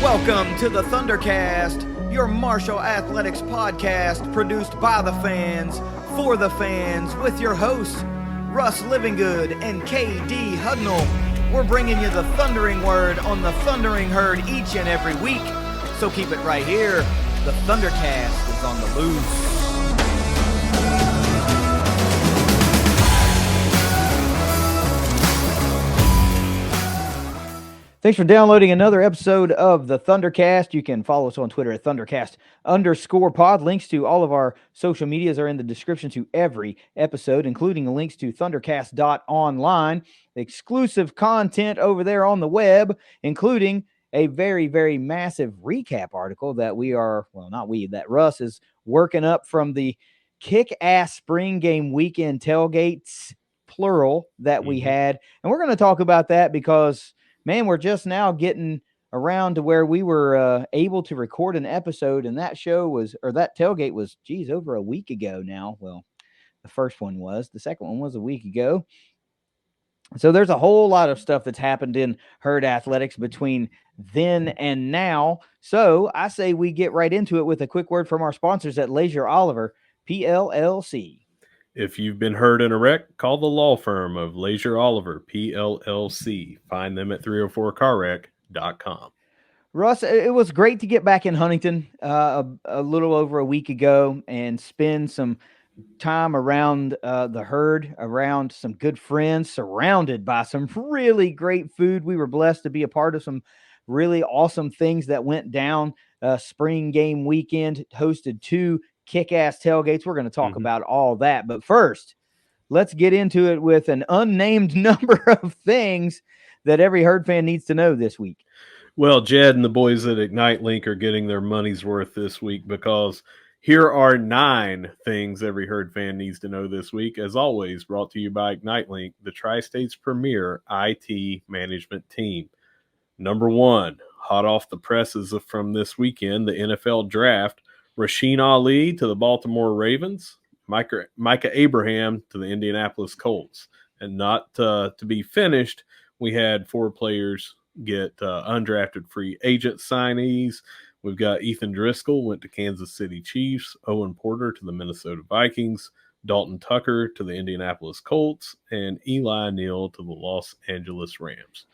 Welcome to the ThunderCast, your Marshall Athletics podcast produced by the fans, for the fans, with your hosts, Russ Livingood and KD Hudnall. We're bringing you the thundering word on the thundering herd each and every week, so keep it right here. The ThunderCast is on the loose. Thanks for downloading another episode of the ThunderCast. You can follow us on Twitter at ThunderCast_pod. Links to all of our social medias are in the description to every episode, including the links to ThunderCast.online, exclusive content over there on the web, including a very, very massive recap article that that Russ is working up from the kick-ass spring game weekend tailgates, plural, that we had. And we're going to talk about that because, man, we're just now getting around to where we were able to record an episode, and that tailgate was, over a week ago now. Well, the first one was. The second one was a week ago. So there's a whole lot of stuff that's happened in herd athletics between then and now. So I say we get right into it with a quick word from our sponsors at Leasure Oliver PLLC. If you've been hurt in a wreck, call the law firm of Leasure Oliver PLLC. Find them at 304carwreck.com. Russ, it was great to get back in Huntington a little over a week ago and spend some time around the herd, around some good friends, surrounded by some really great food. We were blessed to be a part of some really awesome things that went down spring game weekend, hosted 2 kick-ass tailgates. We're going to talk about all that. But first, let's get into it with an unnamed number of things that every herd fan needs to know this week. Well, Jed and the boys at Ignite Link are getting their money's worth this week because here are 9 things every herd fan needs to know this week. As always, brought to you by Ignite Link, the Tri-State's premier IT management team. Number 1, hot off the presses from this weekend, the NFL draft. Rasheen Ali to the Baltimore Ravens, Micah Abraham to the Indianapolis Colts. And not to be finished, we had 4 players get undrafted free agent signees. We've got Ethan Driscoll went to Kansas City Chiefs, Owen Porter to the Minnesota Vikings, Dalton Tucker to the Indianapolis Colts, and Eli Neal to the Los Angeles Rams.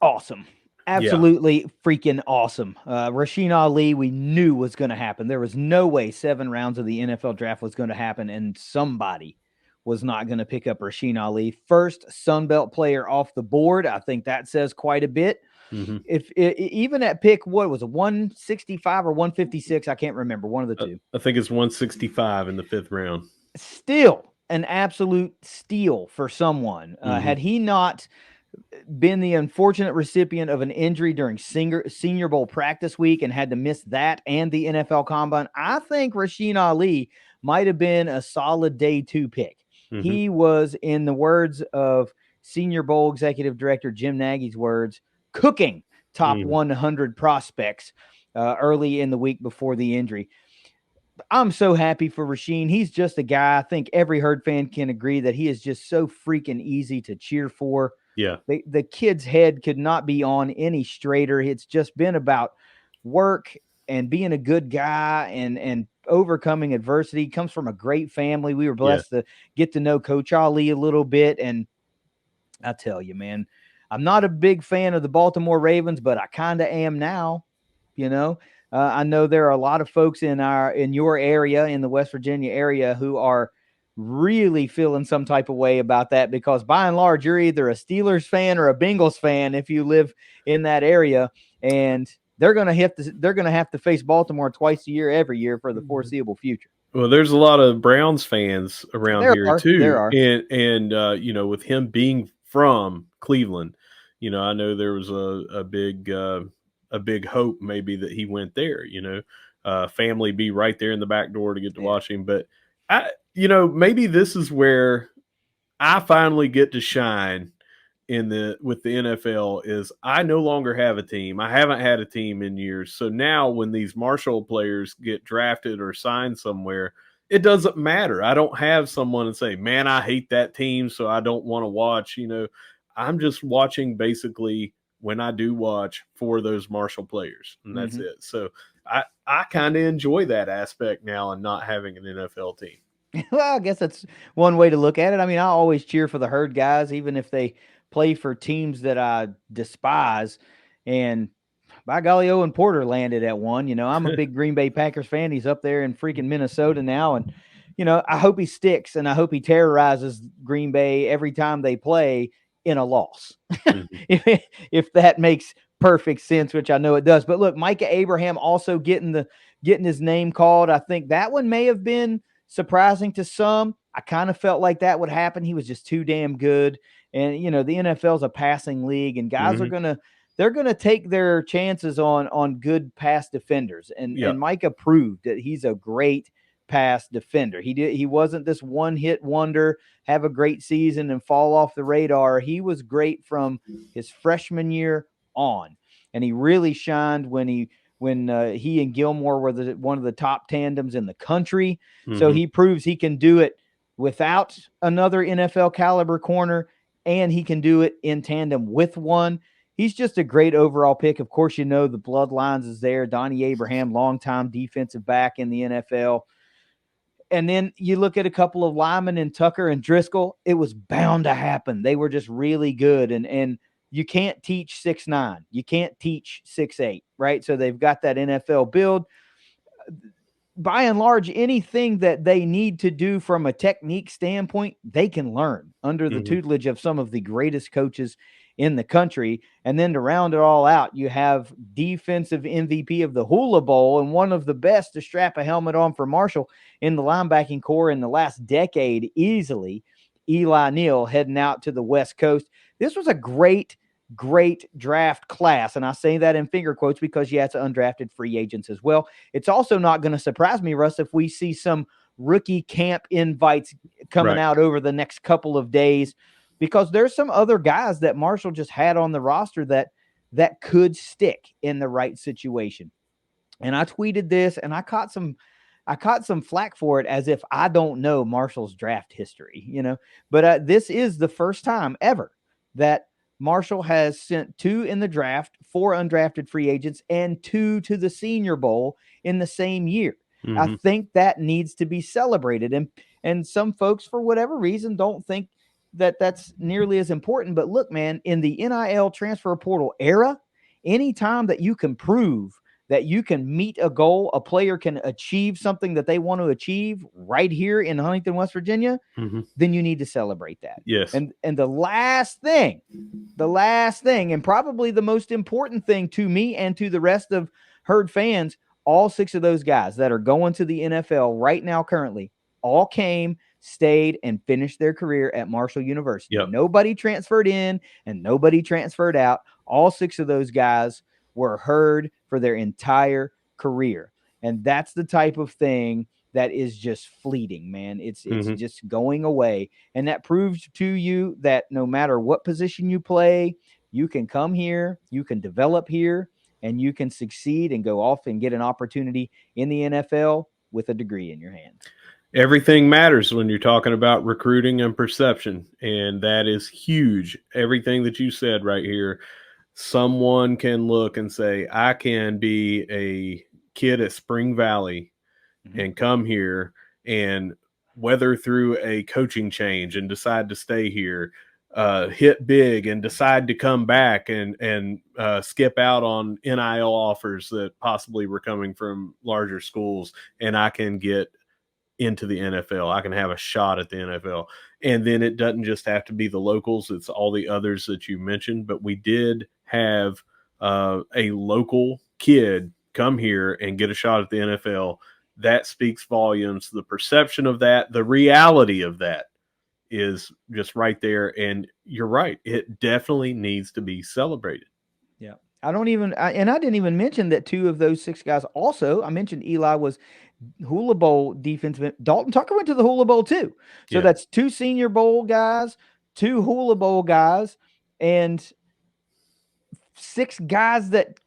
Awesome. Absolutely freaking awesome. Rasheen Ali, we knew was going to happen. There was no way 7 rounds of the NFL draft was going to happen, and somebody was not going to pick up Rasheen Ali. First Sunbelt player off the board. I think that says quite a bit. Even at pick, what was it, 165 or 156? I can't remember. One of the two. I think it's 165 in the 5th round. Still an absolute steal for someone. Had he not been the unfortunate recipient of an injury during Senior Bowl practice week and had to miss that and the NFL Combine, I think Rasheen Ali might have been a solid day 2 pick. He was, in the words of Senior Bowl Executive Director Jim Nagy's words, cooking top 100 prospects early in the week before the injury. I'm so happy for Rasheen. He's just a guy. I think every herd fan can agree that he is just so freaking easy to cheer for. Yeah. The kid's head could not be on any straighter. It's just been about work and being a good guy and overcoming adversity. He comes from a great family. We were blessed to get to know Coach Ali a little bit. And I tell you, man, I'm not a big fan of the Baltimore Ravens, but I kind of am now. I know there are a lot of folks in your area, in the West Virginia area, who are really feeling some type of way about that, because by and large, you're either a Steelers fan or a Bengals fan if you live in that area, and they're going to have to face Baltimore twice a year, every year for the foreseeable future. Well, there's a lot of Browns fans around here too. There are. And with him being from Cleveland, I know there was a big hope maybe that he went there, family be right there in the back door to get to watch him. But maybe this is where I finally get to shine with the NFL is I no longer have a team. I haven't had a team in years. So now when these Marshall players get drafted or signed somewhere, it doesn't matter. I don't have someone and say, man, I hate that team, so I don't want to watch. I'm just watching basically when I do watch for those Marshall players, and that's Mm-hmm. it. So I kind of enjoy that aspect now and not having an NFL team. Well, I guess that's one way to look at it. I mean, I always cheer for the herd guys, even if they play for teams that I despise. And by golly, Owen Porter landed at one. I'm a big Green Bay Packers fan. He's up there in freaking Minnesota now. And, I hope he sticks and I hope he terrorizes Green Bay every time they play in a loss. Mhm. if that makes perfect sense, which I know it does. But look, Micah Abraham also getting his name called. I think that one may have been surprising to some. I kind of felt like that would happen. He was just too damn good. And, the NFL is a passing league, and guys are Mhm. going to they're going to take their chances on good pass defenders. And Yep. Micah proved that he's a great pass defender. He wasn't this one-hit wonder, have a great season and fall off the radar. He was great from his freshman year on. And he really shined when he and Gilmore were one of the top tandems in the country. So Mhm. he proves he can do it without another NFL caliber corner, and he can do it in tandem with one. He's just a great overall pick. Of course, the bloodlines is there. Donnie Abraham, longtime defensive back in the NFL. And then you look at a couple of linemen in Tucker and Driscoll. It was bound to happen. They were just really good. And you can't teach 6'9". You can't teach 6'8", right? So they've got that NFL build. By and large, anything that they need to do from a technique standpoint, they can learn under the Mhm. tutelage of some of the greatest coaches in the country. And then to round it all out, you have defensive MVP of the Hula Bowl and one of the best to strap a helmet on for Marshall in the linebacking core in the last decade, easily, Eli Neal, heading out to the West Coast. This was a great draft class. And I say that in finger quotes because, yeah, it's undrafted free agents as well. It's also not going to surprise me, Russ, if we see some rookie camp invites coming Right. out over the next couple of days, because there's some other guys that Marshall just had on the roster that could stick in the right situation. And I tweeted this and I caught some flack for it, as if I don't know Marshall's draft history, but this is the first time ever that Marshall has sent 2 in the draft, 4 undrafted free agents, and 2 to the Senior Bowl in the same year. I Mhm. think that needs to be celebrated. And some folks, for whatever reason, don't think that that's nearly as important. But look, man, in the NIL transfer portal era, anytime that you can prove that you can meet a goal, a player can achieve something that they want to achieve right here in Huntington, West Virginia, Mhm. then you need to celebrate that. Yes. And the last thing, and probably the most important thing to me and to the rest of Herd fans, all 6 of those guys that are going to the NFL right now currently all came, stayed, and finished their career at Marshall University. Yep. Nobody transferred in and nobody transferred out. All 6 of those guys were Herd for their entire career. And that's the type of thing that is just fleeting, man. It's Mhm. just going away. And that proves to you that no matter what position you play, you can come here, you can develop here, and you can succeed and go off and get an opportunity in the NFL with a degree in your hand. Everything matters when you're talking about recruiting and perception, and that is huge. Everything that you said right here, someone can look and say, I can be a kid at Spring Valley and come here and weather through a coaching change and decide to stay here, hit big and decide to come back and skip out on NIL offers that possibly were coming from larger schools, and I can get into the NFL. I can have a shot at the NFL. And then it doesn't just have to be the locals, it's all the others that you mentioned. But we did have a local kid come here and get a shot at the NFL. That speaks volumes. The perception of that, the reality of that is just right there. And you're right. It definitely needs to be celebrated. Yeah. I didn't even mention that 2 of those 6 guys also, I mentioned Eli was Hula Bowl defensive. Dalton Tucker went to the Hula Bowl too. So Yeah. that's 2 Senior Bowl guys, 2 Hula Bowl guys, and 6 guys that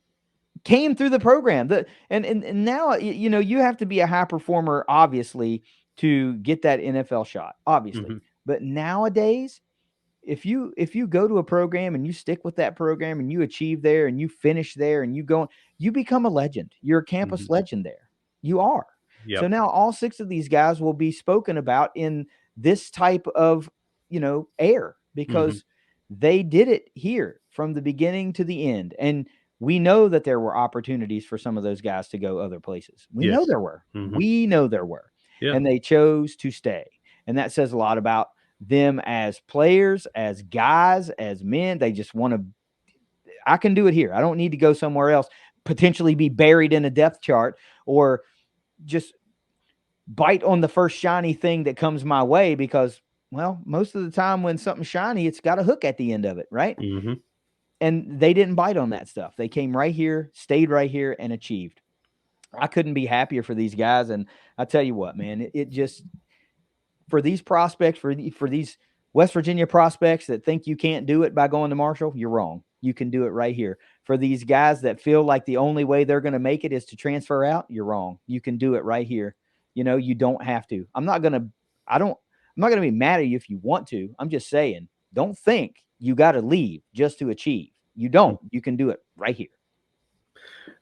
came through the program. And now, you have to be a high performer, obviously, to get that NFL shot, obviously. Mhm. But nowadays, if you go to a program and you stick with that program and you achieve there and you finish there and you become a legend. You're a campus legend there. You are. So Yep. now all 6 of these guys will be spoken about in this type of, air, because they did it here from the beginning to the end. And we know that there were opportunities for some of those guys to go other places. We know Yes. there were. We know there were. Yeah. And they chose to stay. And that says a lot about them as players, as guys, as men. They just want to, I can do it here. I don't need to go somewhere else, potentially be buried in a depth chart, or just bite on the first shiny thing that comes my way, because, well, most of the time when something's shiny, it's got a hook at the end of it, right? And they didn't bite on that stuff. They came right here, stayed right here, and achieved. I couldn't be happier for these guys. And I tell you what, man, it just, for these prospects, for these West Virginia prospects that think you can't do it by going to Marshall, you're wrong. You can do it right here. For these guys that feel like the only way they're going to make it is to transfer out, you're wrong. You can do it right here. You don't have to. I'm not going to be mad at you if you want to. I'm just saying, don't think you got to leave just to achieve. You don't. You can do it right here.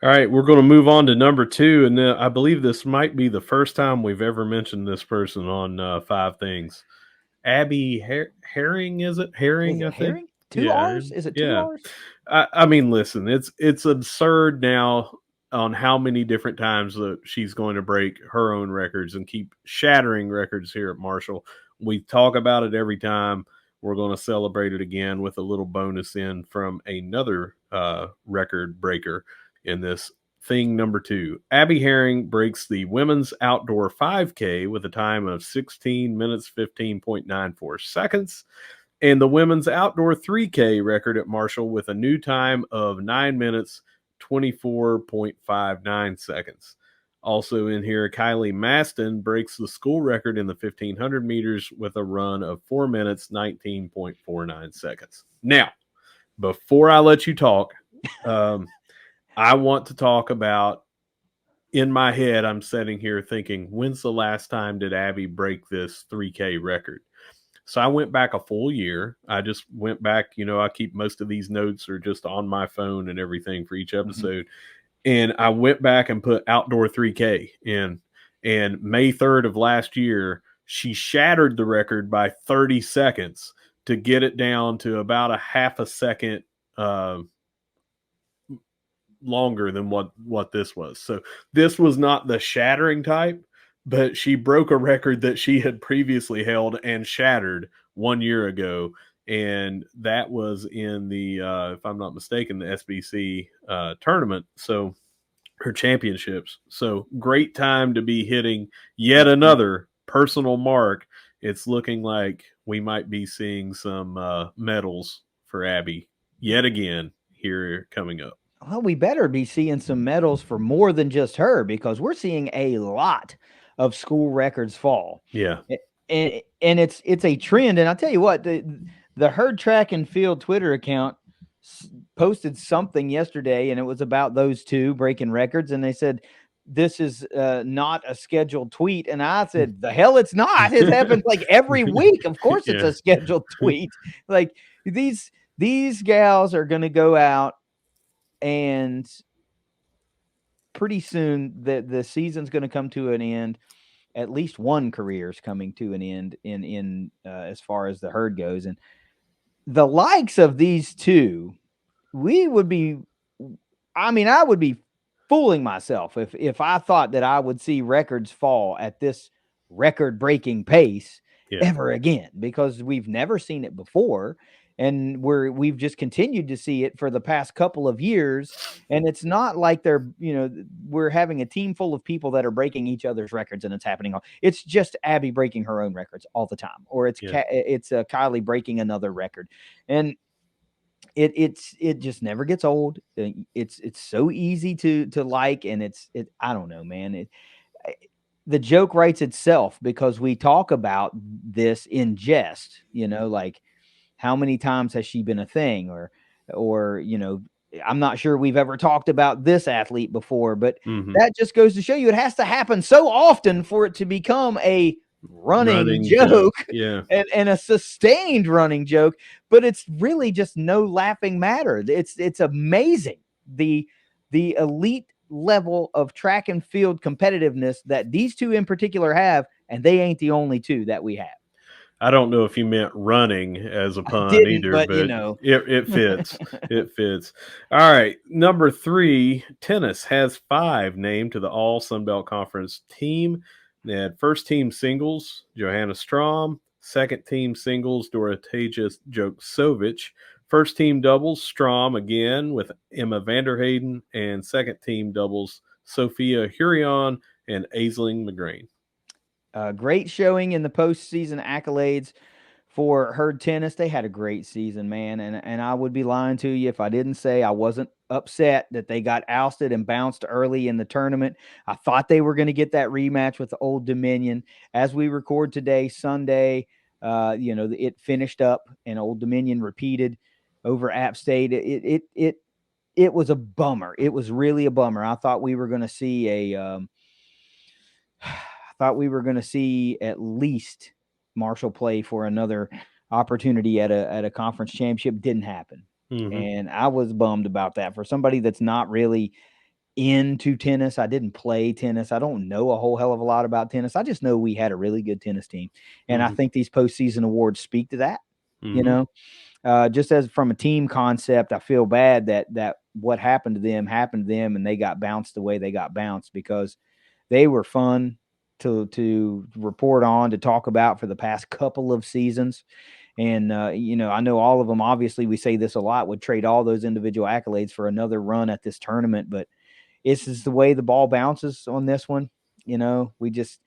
All right, we're going to move on to number 2, and I believe this might be the first time we've ever mentioned this person on 5 Things. Abby Herring, is it? Herring, I think. Herring? 2 R's? Is it 2 R's? I mean, listen, it's absurd now on how many different times that she's going to break her own records and keep shattering records here at Marshall. We talk about it every time. We're going to celebrate it again with a little bonus in from another record breaker in this thing number 2. Abby Herring breaks the women's outdoor 5K with a time of 16 minutes, 15.94 seconds. And the women's outdoor 3K record at Marshall with a new time of 9 minutes, 24.59 seconds. Also in here, Kylie Maston breaks the school record in the 1,500 meters with a run of 4 minutes, 19.49 seconds. Now, before I let you talk, I want to talk about, in my head, I'm sitting here thinking, when's the last time did Abby break this 3K record? So I went back a full year. I just went back, I keep most of these notes are just on my phone and everything for each episode. And I went back and put outdoor 3K in. And May 3rd of last year, she shattered the record by 30 seconds to get it down to about a half a second longer than what this was. So this was not the shattering type, but she broke a record that she had previously held and shattered 1 year ago. And that was in the, if I'm not mistaken, the SBC tournament. So her championships. So great time to be hitting yet another personal mark. It's looking like we might be seeing some medals for Abby yet again here coming up. Well, we better be seeing some medals for more than just her, because we're seeing a lot of school records fall. Yeah. And it's a trend. And I'll tell you what, the Herd Track and Field Twitter account posted something yesterday, and it was about those 2 breaking records. And they said, this is not a scheduled tweet. And I said, the hell it's not. It happens like every week. Of course it's a scheduled tweet. Like these gals are going to go out, and pretty soon the season's going to come to an end. At least one career is coming to an end in as far as the herd goes. And the likes of these 2, I would be fooling myself if I thought that I would see records fall at this record-breaking pace ever again, because we've never seen it before. And we've just continued to see it for the past couple of years. And it's not like we're having a team full of people that are breaking each other's records and it's happening. It's just Abby breaking her own records all the time, or it's Kylie breaking another record. And it just never gets old. It's so easy to like, and I don't know, man. The joke writes itself, because we talk about this in jest, like, how many times has she been a thing, or I'm not sure we've ever talked about this athlete before, but that just goes to show you it has to happen so often for it to become a running joke. joke Yeah. and a sustained running joke, but it's really just no laughing matter. It's amazing the elite level of track and field competitiveness that these two in particular have, and they ain't the only two that we have. I don't know if you meant running as a I pun didn't, either, but but it fits. It fits. All right. Number 3, tennis has 5 named to the All Sunbelt Conference team. They had first team singles, Johanna Strom, second team singles, Doroteja Joksovic, first team doubles, Strom again with Emma Vanderhayden, and second team doubles, Sophia Hurion and Aisling McGrain. Great showing in the postseason accolades for Herd Tennis. They had a great season, man, and I would be lying to you if I didn't say I wasn't upset that they got ousted and bounced early in the tournament. I thought they were going to get that rematch with the Old Dominion. As we record today, Sunday, it finished up and Old Dominion repeated over App State. It was a bummer. It was really a bummer. I thought we were going to see I thought we were going to see at least Marshall play for another opportunity at a conference championship. Didn't happen. Mm-hmm. And I was bummed about that. For somebody that's not really into tennis, I didn't play tennis. I don't know a whole hell of a lot about tennis. I just know we had a really good tennis team. And I think these postseason awards speak to that. Just as from a team concept, I feel bad that what happened to them and they got bounced the way they got bounced, because they were fun to report on, to talk about for the past couple of seasons. And, I know all of them, obviously, we say this a lot, would trade all those individual accolades for another run at this tournament. But this is the way the ball bounces on this one. We just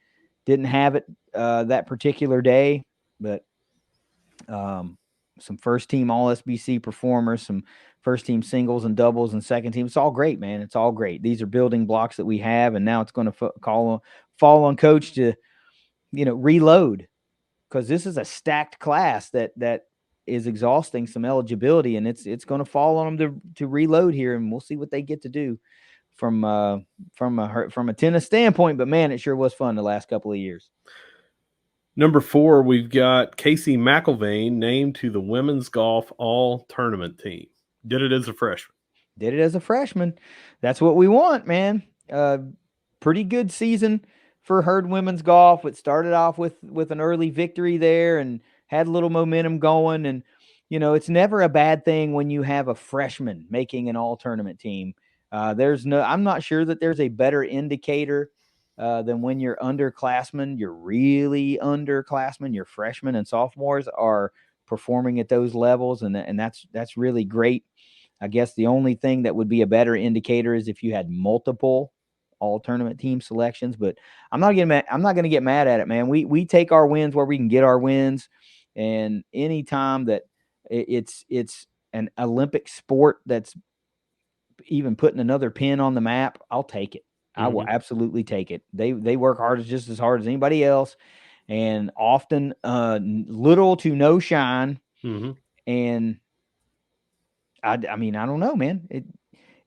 didn't have it that particular day. But some first team All SBC performers, some first team singles and doubles and second team. It's all great, man. It's all great. These are building blocks that we have. And now it's going to fall on coach to, reload, because this is a stacked class that is exhausting some eligibility, and it's going to fall on them to reload here, and we'll see what they get to do from a tennis standpoint. But man, it sure was fun the last couple of years. Number 4, we've got Casey McIlvain named to the women's golf all tournament team. Did it as a freshman. That's what we want, man. Pretty good season for Herd women's golf. It started off with an early victory there and had a little momentum going. And, it's never a bad thing when you have a freshman making an all tournament team. I'm not sure that there's a better indicator than when you're underclassmen. You're really underclassmen. Your freshmen and sophomores are performing at those levels, and that's really great. I guess the only thing that would be a better indicator is if you had multiple all tournament team selections, but I'm not going to get mad at it, man. We take our wins where we can get our wins. And anytime that it's an Olympic sport that's even putting another pin on the map, I'll take it. I will absolutely take it. They work just as hard as anybody else, and often little to no shine. And I mean, I don't know, man.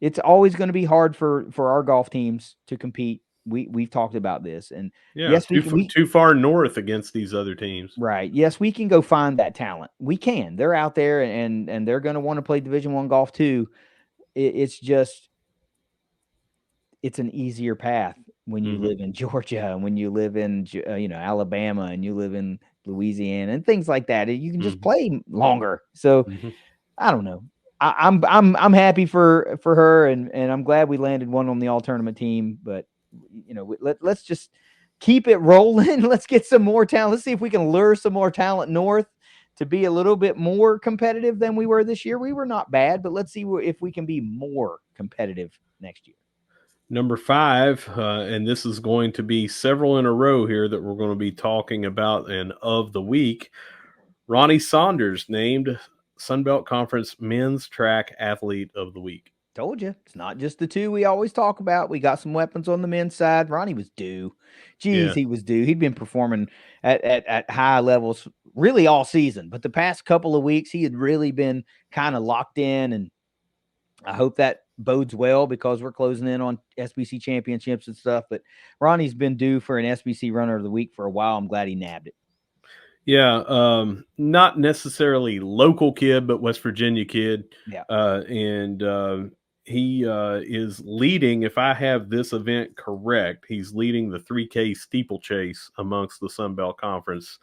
It's always going to be hard for our golf teams to compete. We've talked about this, and yes, too far north against these other teams. Right. Yes, we can go find that talent. We can. They're out there, and they're going to want to play Division I golf too. It's an easier path when you live in Georgia, and when you live in Alabama, and you live in Louisiana and things like that. You can just play longer. So I don't know. I'm happy for her, and I'm glad we landed one on the all tournament team. But let's just keep it rolling. Let's get some more talent. Let's see if we can lure some more talent north to be a little bit more competitive than we were this year. We were not bad, but let's see if we can be more competitive next year. Number 5, and this is going to be several in a row here that we're going to be talking about and of the week. Ronnie Saunders named Sunbelt Conference Men's Track Athlete of the Week. Told you, it's not just the two we always talk about. We got some weapons on the men's side. Ronnie was due. He was due. He'd been performing at high levels really all season, but the past couple of weeks he had really been kind of locked in, and I hope that bodes well because we're closing in on SBC championships and stuff. But Ronnie's been due for an SBC runner of the week for a while. I'm glad he nabbed it. Yeah, not necessarily local kid, but West Virginia kid. Yeah. And he is leading, if I have this event correct, he's leading the 3K steeplechase amongst the Sun Belt Conference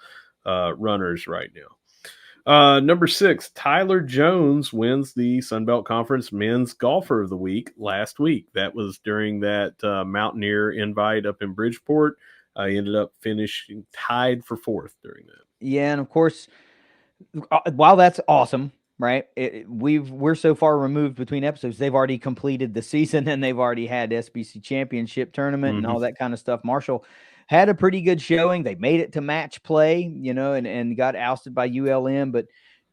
runners right now. Number 6, Tyler Jones wins the Sun Belt Conference Men's Golfer of the Week last week. That was during that Mountaineer invite up in Bridgeport. He ended up finishing tied for 4th during that. Yeah, and of course, while that's awesome, right? We're so far removed between episodes. They've already completed the season and they've already had SBC championship tournament and all that kind of stuff. Marshall had a pretty good showing. They made it to match play, and got ousted by ULM, but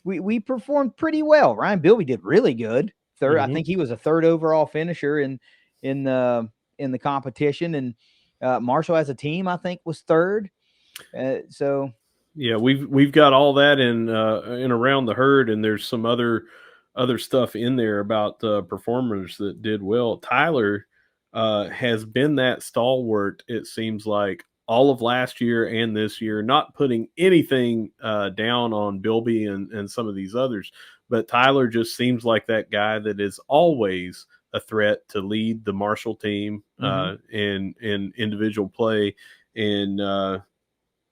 we performed pretty well. Ryan Bilby did really good. Third, I think he was a 3rd overall finisher in the competition, and Marshall as a team, I think, was 3rd. So yeah, we've got all that in around the herd, and there's some other stuff in there about performers that did well. Tyler has been that stalwart, it seems like, all of last year and this year, not putting anything down on Bilby and some of these others, but Tyler just seems like that guy that is always a threat to lead the Marshall team in individual play, and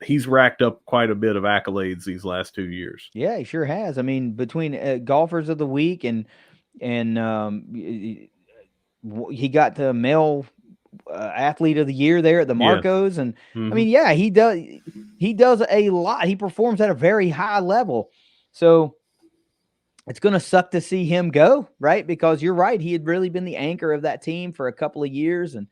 he's racked up quite a bit of accolades these last 2 years. Yeah, he sure has. I mean, between golfers of the week and he got the male athlete of the year there at the Marcos, and I mean, yeah, he does a lot. He performs at a very high level, so it's going to suck to see him go, right? Because you're right, he had really been the anchor of that team for a couple of years, and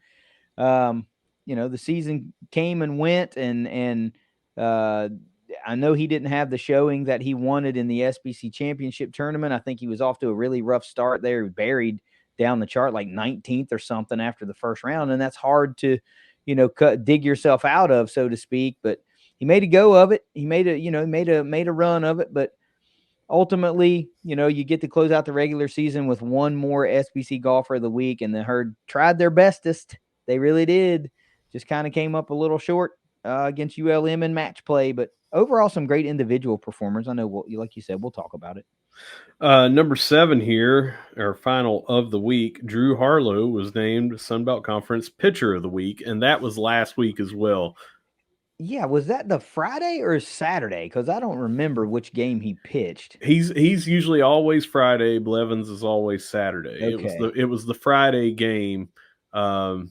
the season came and went, and I know he didn't have the showing that he wanted in the SBC championship tournament. I think he was off to a really rough start there, buried down the chart like 19th or something after the first round, and that's hard to dig yourself out of, so to speak. But he made a go of it. He made a run of it, but ultimately, you get to close out the regular season with one more SBC golfer of the week, and the herd tried their bestest. They really did. Just kind of came up a little short against ULM in match play, but overall, some great individual performers. I know, like you said, we'll talk about it. Number 7 here, our final of the week, Drew Harlow was named Sunbelt Conference Pitcher of the Week, and that was last week as well. Yeah, was that the Friday or Saturday? Because I don't remember which game he pitched. He's usually always Friday. Blevins is always Saturday. Okay. It was the Friday game of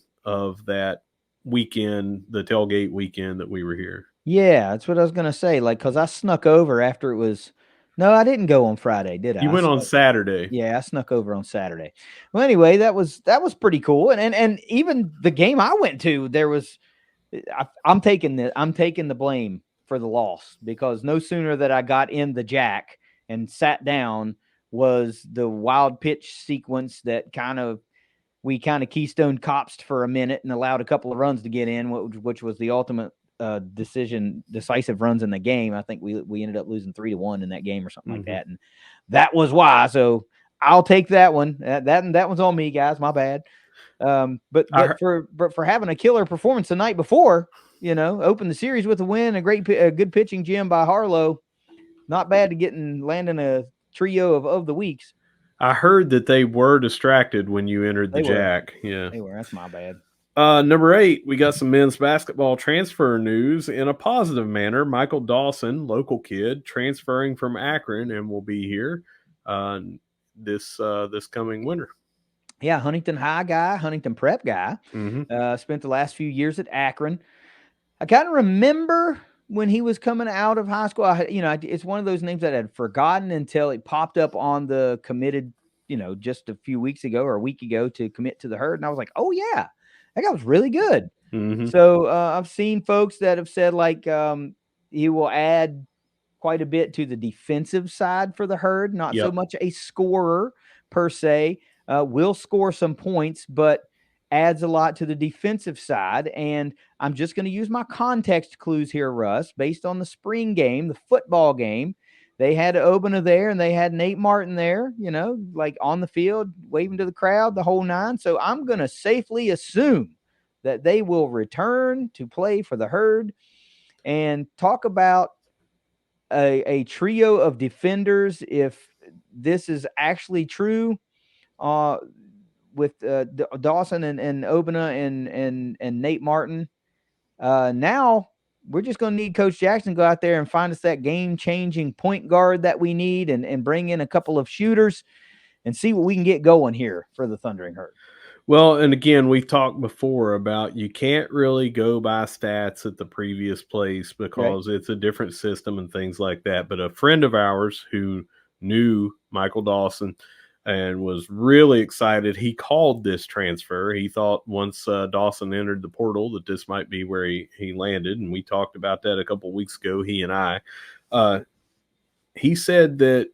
that weekend, the tailgate weekend that we were here. Yeah, that's what I was gonna say. Like, because I snuck over after it was. No, I didn't go on Friday, did I? You went on Saturday. Yeah, I snuck over on Saturday. Well, anyway, that was pretty cool, and even the game I went to, there was. I'm taking the blame for the loss, because no sooner that I got in the jack and sat down was the wild pitch sequence that we kind of keystone copsed for a minute and allowed a couple of runs to get in, which was the ultimate decisive runs in the game. I think we ended up losing 3-1 in that game or something like that, and that was why. So I'll take that one. That one's on me, guys. My bad. But for having a killer performance the night before, open the series with a win, a good pitching gym by Harlow, not bad to landing a trio of the weeks. I heard that they were distracted when you entered the jack. Yeah, they were. That's my bad. Number 8, we got some men's basketball transfer news in a positive manner. Michael Dawson, local kid, transferring from Akron and will be here this coming winter. Yeah, Huntington High guy, Huntington Prep guy. Spent the last few years at Akron. I kind of remember when he was coming out of high school. It's one of those names that I had forgotten until it popped up on the committed, just a few weeks ago or a week ago to commit to the herd. And I was like, oh, yeah, that guy was really good. So I've seen folks that have said, like, he will add quite a bit to the defensive side for the herd, not so much a scorer per se. Will score some points, but adds a lot to the defensive side. And I'm just going to use my context clues here, Russ, based on the spring game, the football game. they had Obina there and they had Nate Martin there, like on the field, waving to the crowd, the whole nine. So I'm going to safely assume that they will return to play for the Herd and talk about a trio of defenders. If this is actually true, with Dawson and Obina and Nate Martin, now we're just going to need Coach Jackson to go out there and find us that game-changing point guard that we need, and bring in a couple of shooters and see what we can get going here for the Thundering Herd. Well, and again, we've talked before about you can't really go by stats at the previous place because it's a different system and things like that. But a friend of ours who knew Michael Dawson and was really excited, he called this transfer. He thought once Dawson entered the portal that this might be where he landed. And we talked about that a couple of weeks ago, he and I. He said that,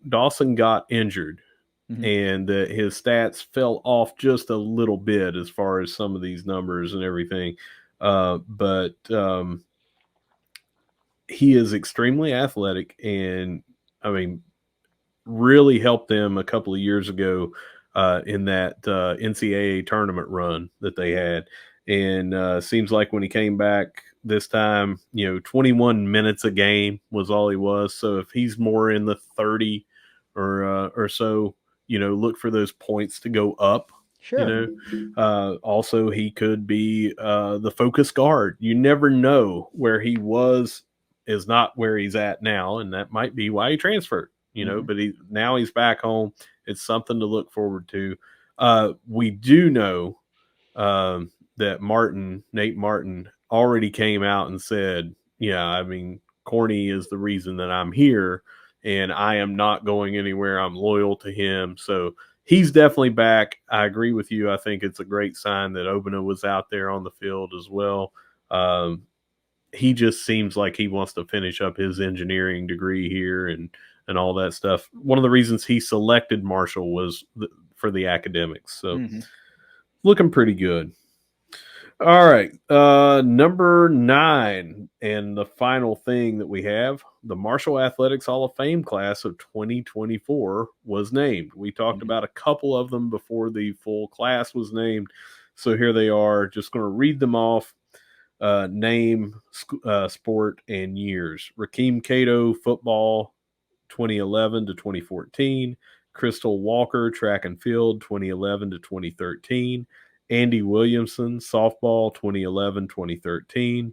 Dawson got injured. Mm-hmm. And his stats fell off just a little bit as far as some of these numbers and everything. But he is extremely athletic and, really helped them a couple of years ago in that NCAA tournament run that they had. And seems like when he came back this time, 21 minutes a game was all he was. So if he's more in the 30 or so, look for those points to go up. Sure. Also, he could be the focus guard. You never know where he was is not where he's at now, and that might be why he transferred. But now he's back home. It's something to look forward to. We do know that Nate Martin, already came out and said, Corny is the reason that I'm here. And I am not going anywhere. I'm loyal to him. So he's definitely back. I agree with you. I think it's a great sign that Obina was out there on the field as well. He just seems like he wants to finish up his engineering degree here and all that stuff. One of the reasons he selected Marshall was for the academics. So looking pretty good. All right, number 9, and the final thing that we have, the Marshall Athletics Hall of Fame class of 2024 was named. We talked about a couple of them before the full class was named, so here they are. Just going to read them off. Name, sport, and years. Rakeem Cato, football, 2011 to 2014. Crystal Walker, track and field, 2011 to 2013. Andy Williamson, softball, 2011-2013.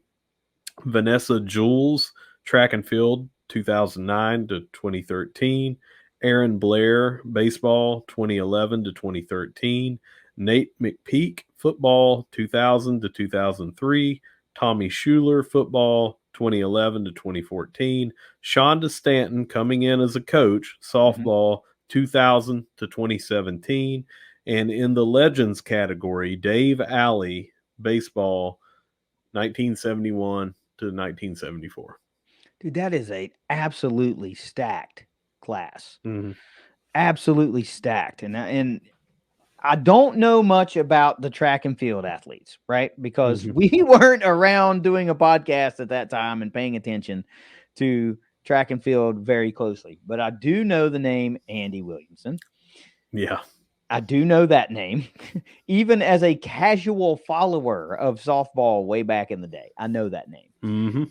Vanessa Jules, track and field, 2009 to 2013. Aaron Blair, baseball, 2011 to 2013. Nate McPeak, football, 2000 to 2003. Tommy Schuler, football, 2011 to 2014. Shonda Stanton, coming in as a coach, softball, 2000 to 2017. And in the Legends category, Dave Alley, baseball, 1971 to 1974. Dude, that is a absolutely stacked class. Absolutely stacked. And I don't know much about the track and field athletes, right? Because we weren't around doing a podcast at that time and paying attention to track and field very closely. But I do know the name Andy Williamson. Yeah. I do know that name, even as a casual follower of softball way back in the day. I know that name.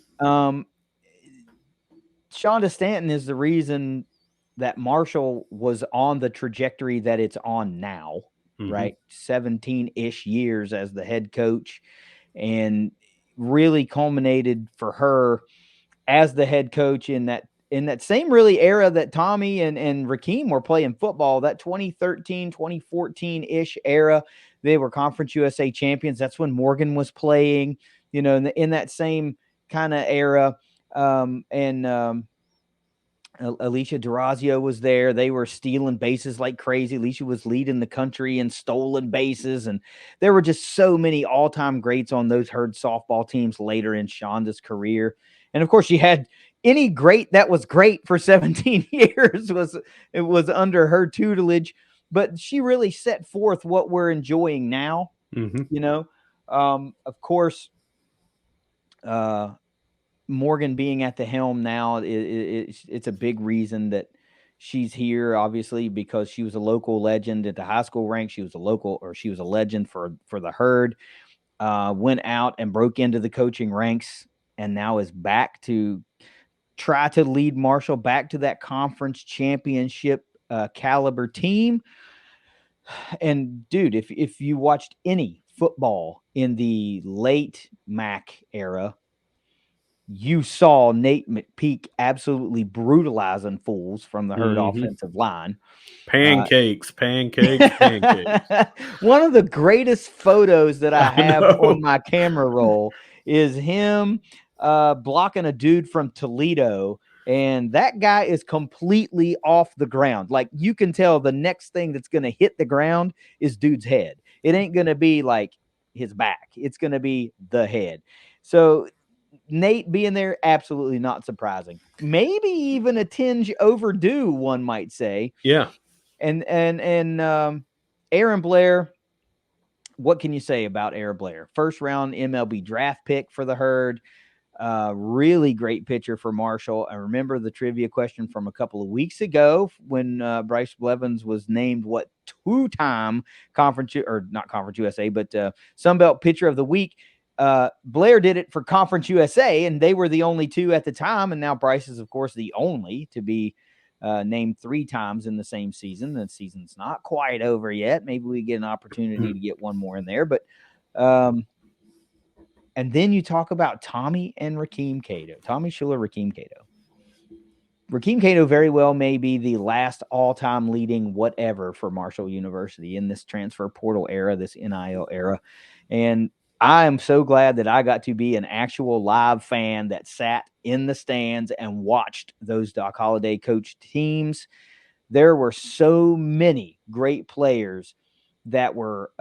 Shonda Stanton is the reason that Marshall was on the trajectory that it's on now, right? 17-ish years as the head coach, and really culminated for her as the head coach in that same really era that Tommy and Rakeem were playing football, that 2013, 2014-ish era. They were Conference USA champions. That's when Morgan was playing, in that same kind of era. Alicia Durazio was there. They were stealing bases like crazy. Alicia was leading the country in stolen bases. And there were just so many all-time greats on those Herd softball teams later in Shonda's career. And of course, she had any great that was great for 17 years was under her tutelage, but she really set forth what we're enjoying now. Of course, Morgan being at the helm now, it's a big reason that she's here, obviously, because she was a local legend at the high school rank. She was a legend for the herd. Went out and broke into the coaching ranks, and now is back to try to lead Marshall back to that conference championship caliber team. And dude, if you watched any football in the late MAC era, you saw Nate McPeak absolutely brutalizing fools from the herd Mm-hmm. offensive line. Pancakes. One of the greatest photos that I I have on know. my camera roll is him blocking a dude from Toledo, and that guy is completely off the ground. Like, you can tell the next thing that's going to hit the ground is dude's head. It ain't going to be like his back. It's going to be the head. So Nate being there, absolutely not surprising. Maybe even a tinge overdue, one might say. Yeah. And Aaron Blair, what can you say about Aaron Blair? First round MLB draft pick for the herd. Really great pitcher for Marshall. I remember the trivia question from a couple of weeks ago when Bryce Blevins was named two-time conference, or not Conference USA, but Sunbelt Pitcher of the Week. Blair did it for Conference USA, and they were the only two at the time. And now Bryce is, of course, the only to be named 3 times in the same season. The season's not quite over yet. Maybe we get an opportunity to get one more in there, but and then you talk about Tommy and Rakeem Cato. Tommy Schuler, Rakeem Cato. Rakeem Cato very well may be the last all-time leading whatever for Marshall University in this transfer portal era, this NIL era. And I am so glad that I got to be an actual live fan that sat in the stands and watched those Doc Holliday coached teams. There were so many great players that were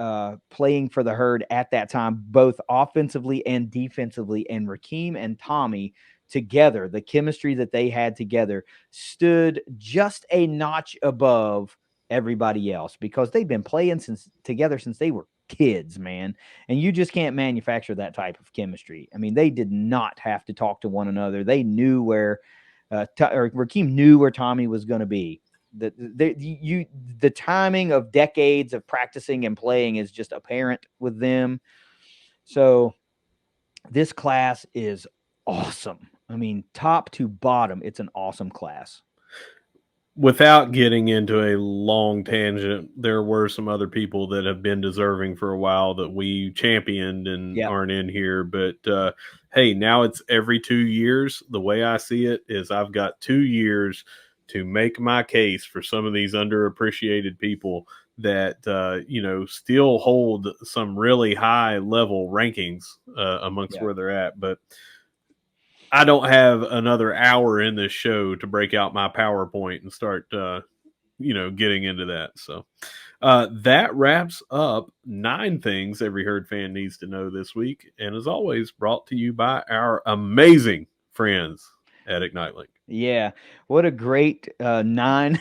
playing for the herd at that time, both offensively and defensively. And Rakeem and Tommy together, the chemistry that they had together stood just a notch above everybody else because they've been playing together since they were kids, man. And you just can't manufacture that type of chemistry. I mean, they did not have to talk to one another. They knew where Rakeem knew where Tommy was going to be. The timing of decades of practicing and playing is just apparent with them. So this class is awesome. I mean, top to bottom, it's an awesome class. Without getting into a long tangent, there were some other people that have been deserving for a while that we championed and aren't in here. But hey, now it's every 2 years. The way I see it is I've got 2 years to make my case for some of these underappreciated people that still hold some really high level rankings amongst where they're at. But I don't have another hour in this show to break out my PowerPoint and start, getting into that. So that wraps up 9 things every herd fan needs to know this week. And as always, brought to you by our amazing friends at Ignite Link. Yeah, what a great 9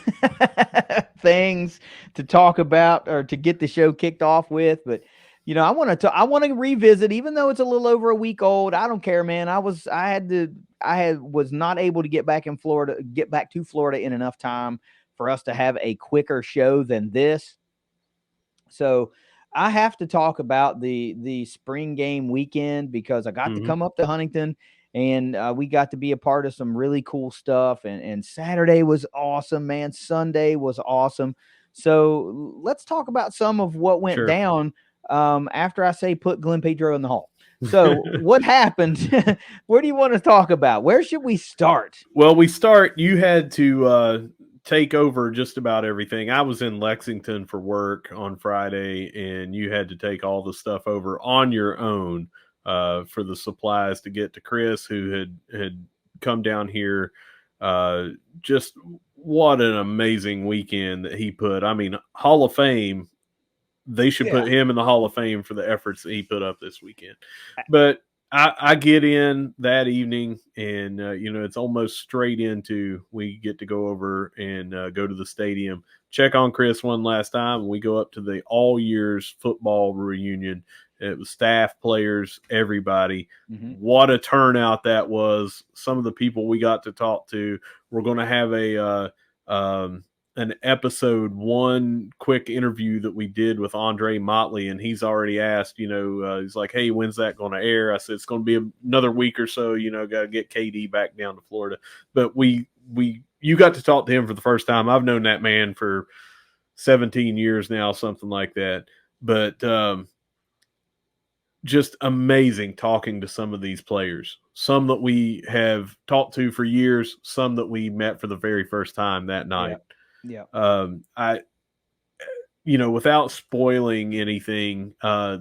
things to talk about or to get the show kicked off with. But I want to revisit, even though it's a little over a week old. I don't care, man. I was not able to get back to Florida in enough time for us to have a quicker show than this. So I have to talk about the spring game weekend because I got to come up to Huntington and we got to be a part of some really cool stuff. And Saturday was awesome, man. Sunday was awesome. So let's talk about some of what went down after I say put Glenn Pedro in the hall. So what happened? Where do you want to talk about? Where should we start? Well, you had to take over just about everything. I was in Lexington for work on Friday, and you had to take all the stuff over on your own for the supplies to get to Chris, who had come down here. Just what an amazing weekend that he put. I mean, Hall of Fame. They should put him in the Hall of Fame for the efforts that he put up this weekend. But I get in that evening, and it's almost straight into we get to go over and go to the stadium, check on Chris one last time, and we go up to the all years football reunion. It was staff, players, everybody. Mm-hmm. What a turnout that was! Some of the people we got to talk to. We're going to have an episode one quick interview that we did with Andre Motley, and he's already asked, he's like, hey, when's that going to air? I said, it's going to be another week or so, got to get KD back down to Florida. But you got to talk to him for the first time. I've known that man for 17 years now, something like that. But just amazing talking to some of these players, some that we have talked to for years, some that we met for the very first time that night. Yeah. Without spoiling anything,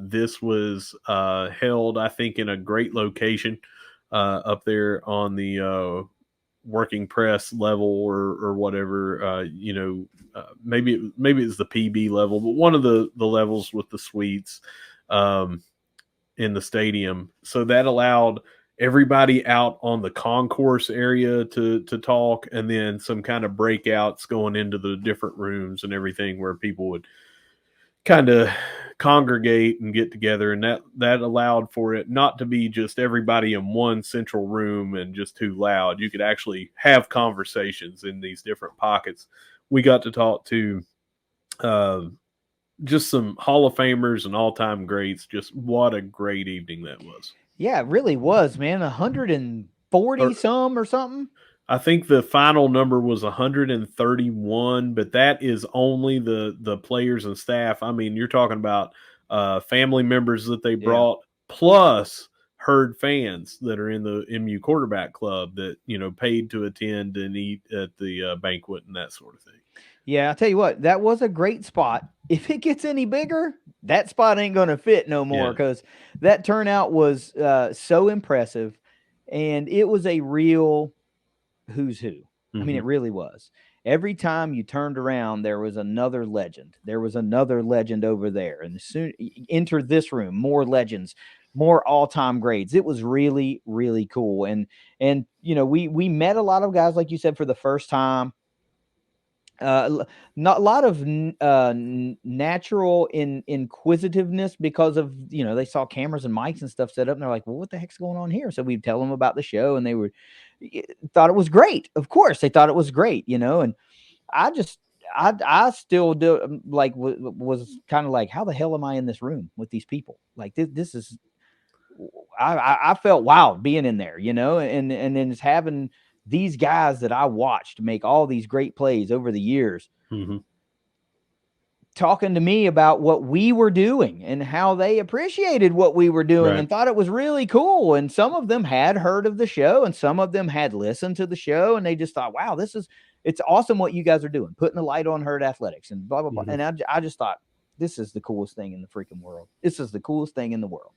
this was held, I think, in a great location up there on the working press level or whatever. Maybe it's the PB level, but one of the levels with the suites in the stadium. So that allowed everybody out on the concourse area to talk, and then some kind of breakouts going into the different rooms and everything where people would kind of congregate and get together. And that allowed for it not to be just everybody in one central room and just too loud. You could actually have conversations in these different pockets. We got to talk to just some Hall of Famers and all-time greats. Just what a great evening that was. Yeah, it really was, man. 140 some or something. I think the final number was 131, but that is only the players and staff. I mean, you're talking about family members that they brought, plus herd fans that are in the MU quarterback club that, paid to attend and eat at the banquet and that sort of thing. Yeah, I'll tell you what, that was a great spot. If it gets any bigger, that spot ain't going to fit no more, because that turnout was so impressive, and it was a real who's who. Mm-hmm. I mean, it really was. Every time you turned around, there was another legend. There was another legend over there. And as soon enter this room, more legends, more all-time grades. It was really, really cool. And we met a lot of guys, like you said, for the first time. Not a lot of natural inquisitiveness, because of they saw cameras and mics and stuff set up, and they're like, well, what the heck's going on here? So we'd tell them about the show, and they thought it was great. Of course they thought it was great, and I still do, like, was kind of like, how the hell am I in this room with these people? Like, this is, I felt wild being in there, and then just having these guys that I watched make all these great plays over the years, talking to me about what we were doing and how they appreciated what we were doing, and thought it was really cool. And some of them had heard of the show, and some of them had listened to the show, and they just thought, wow, it's awesome what you guys are doing, putting the light on herd athletics and blah, blah, blah. And I just thought, this is the coolest thing in the freaking world. This is the coolest thing in the world.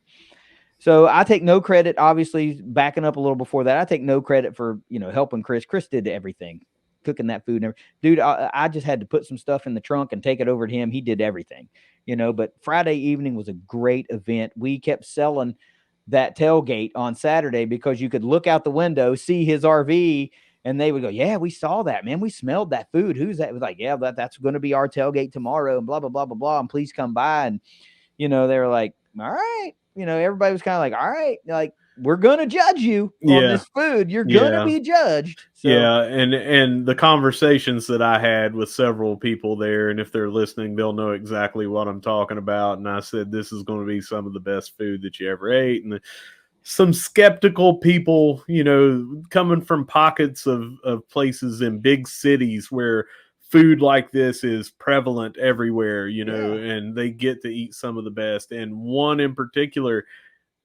So I take no credit, obviously, backing up a little before that. I take no credit for, helping Chris. Chris did everything, cooking that food. Dude, I just had to put some stuff in the trunk and take it over to him. He did everything, but Friday evening was a great event. We kept selling that tailgate on Saturday because you could look out the window, see his RV, and they would go, yeah, we saw that, man. We smelled that food. Who's that? It was like, yeah, that's going to be our tailgate tomorrow, and blah, blah, blah, blah, blah. And please come by. And, they were like, all right. Everybody was kind of like, all right, like, we're going to judge you on this food. You're going to be judged. So. Yeah. And the conversations that I had with several people there, and if they're listening, they'll know exactly what I'm talking about. And I said, this is going to be some of the best food that you ever ate. And some skeptical people, coming from pockets of places in big cities where food like this is prevalent everywhere, and they get to eat some of the best. And one in particular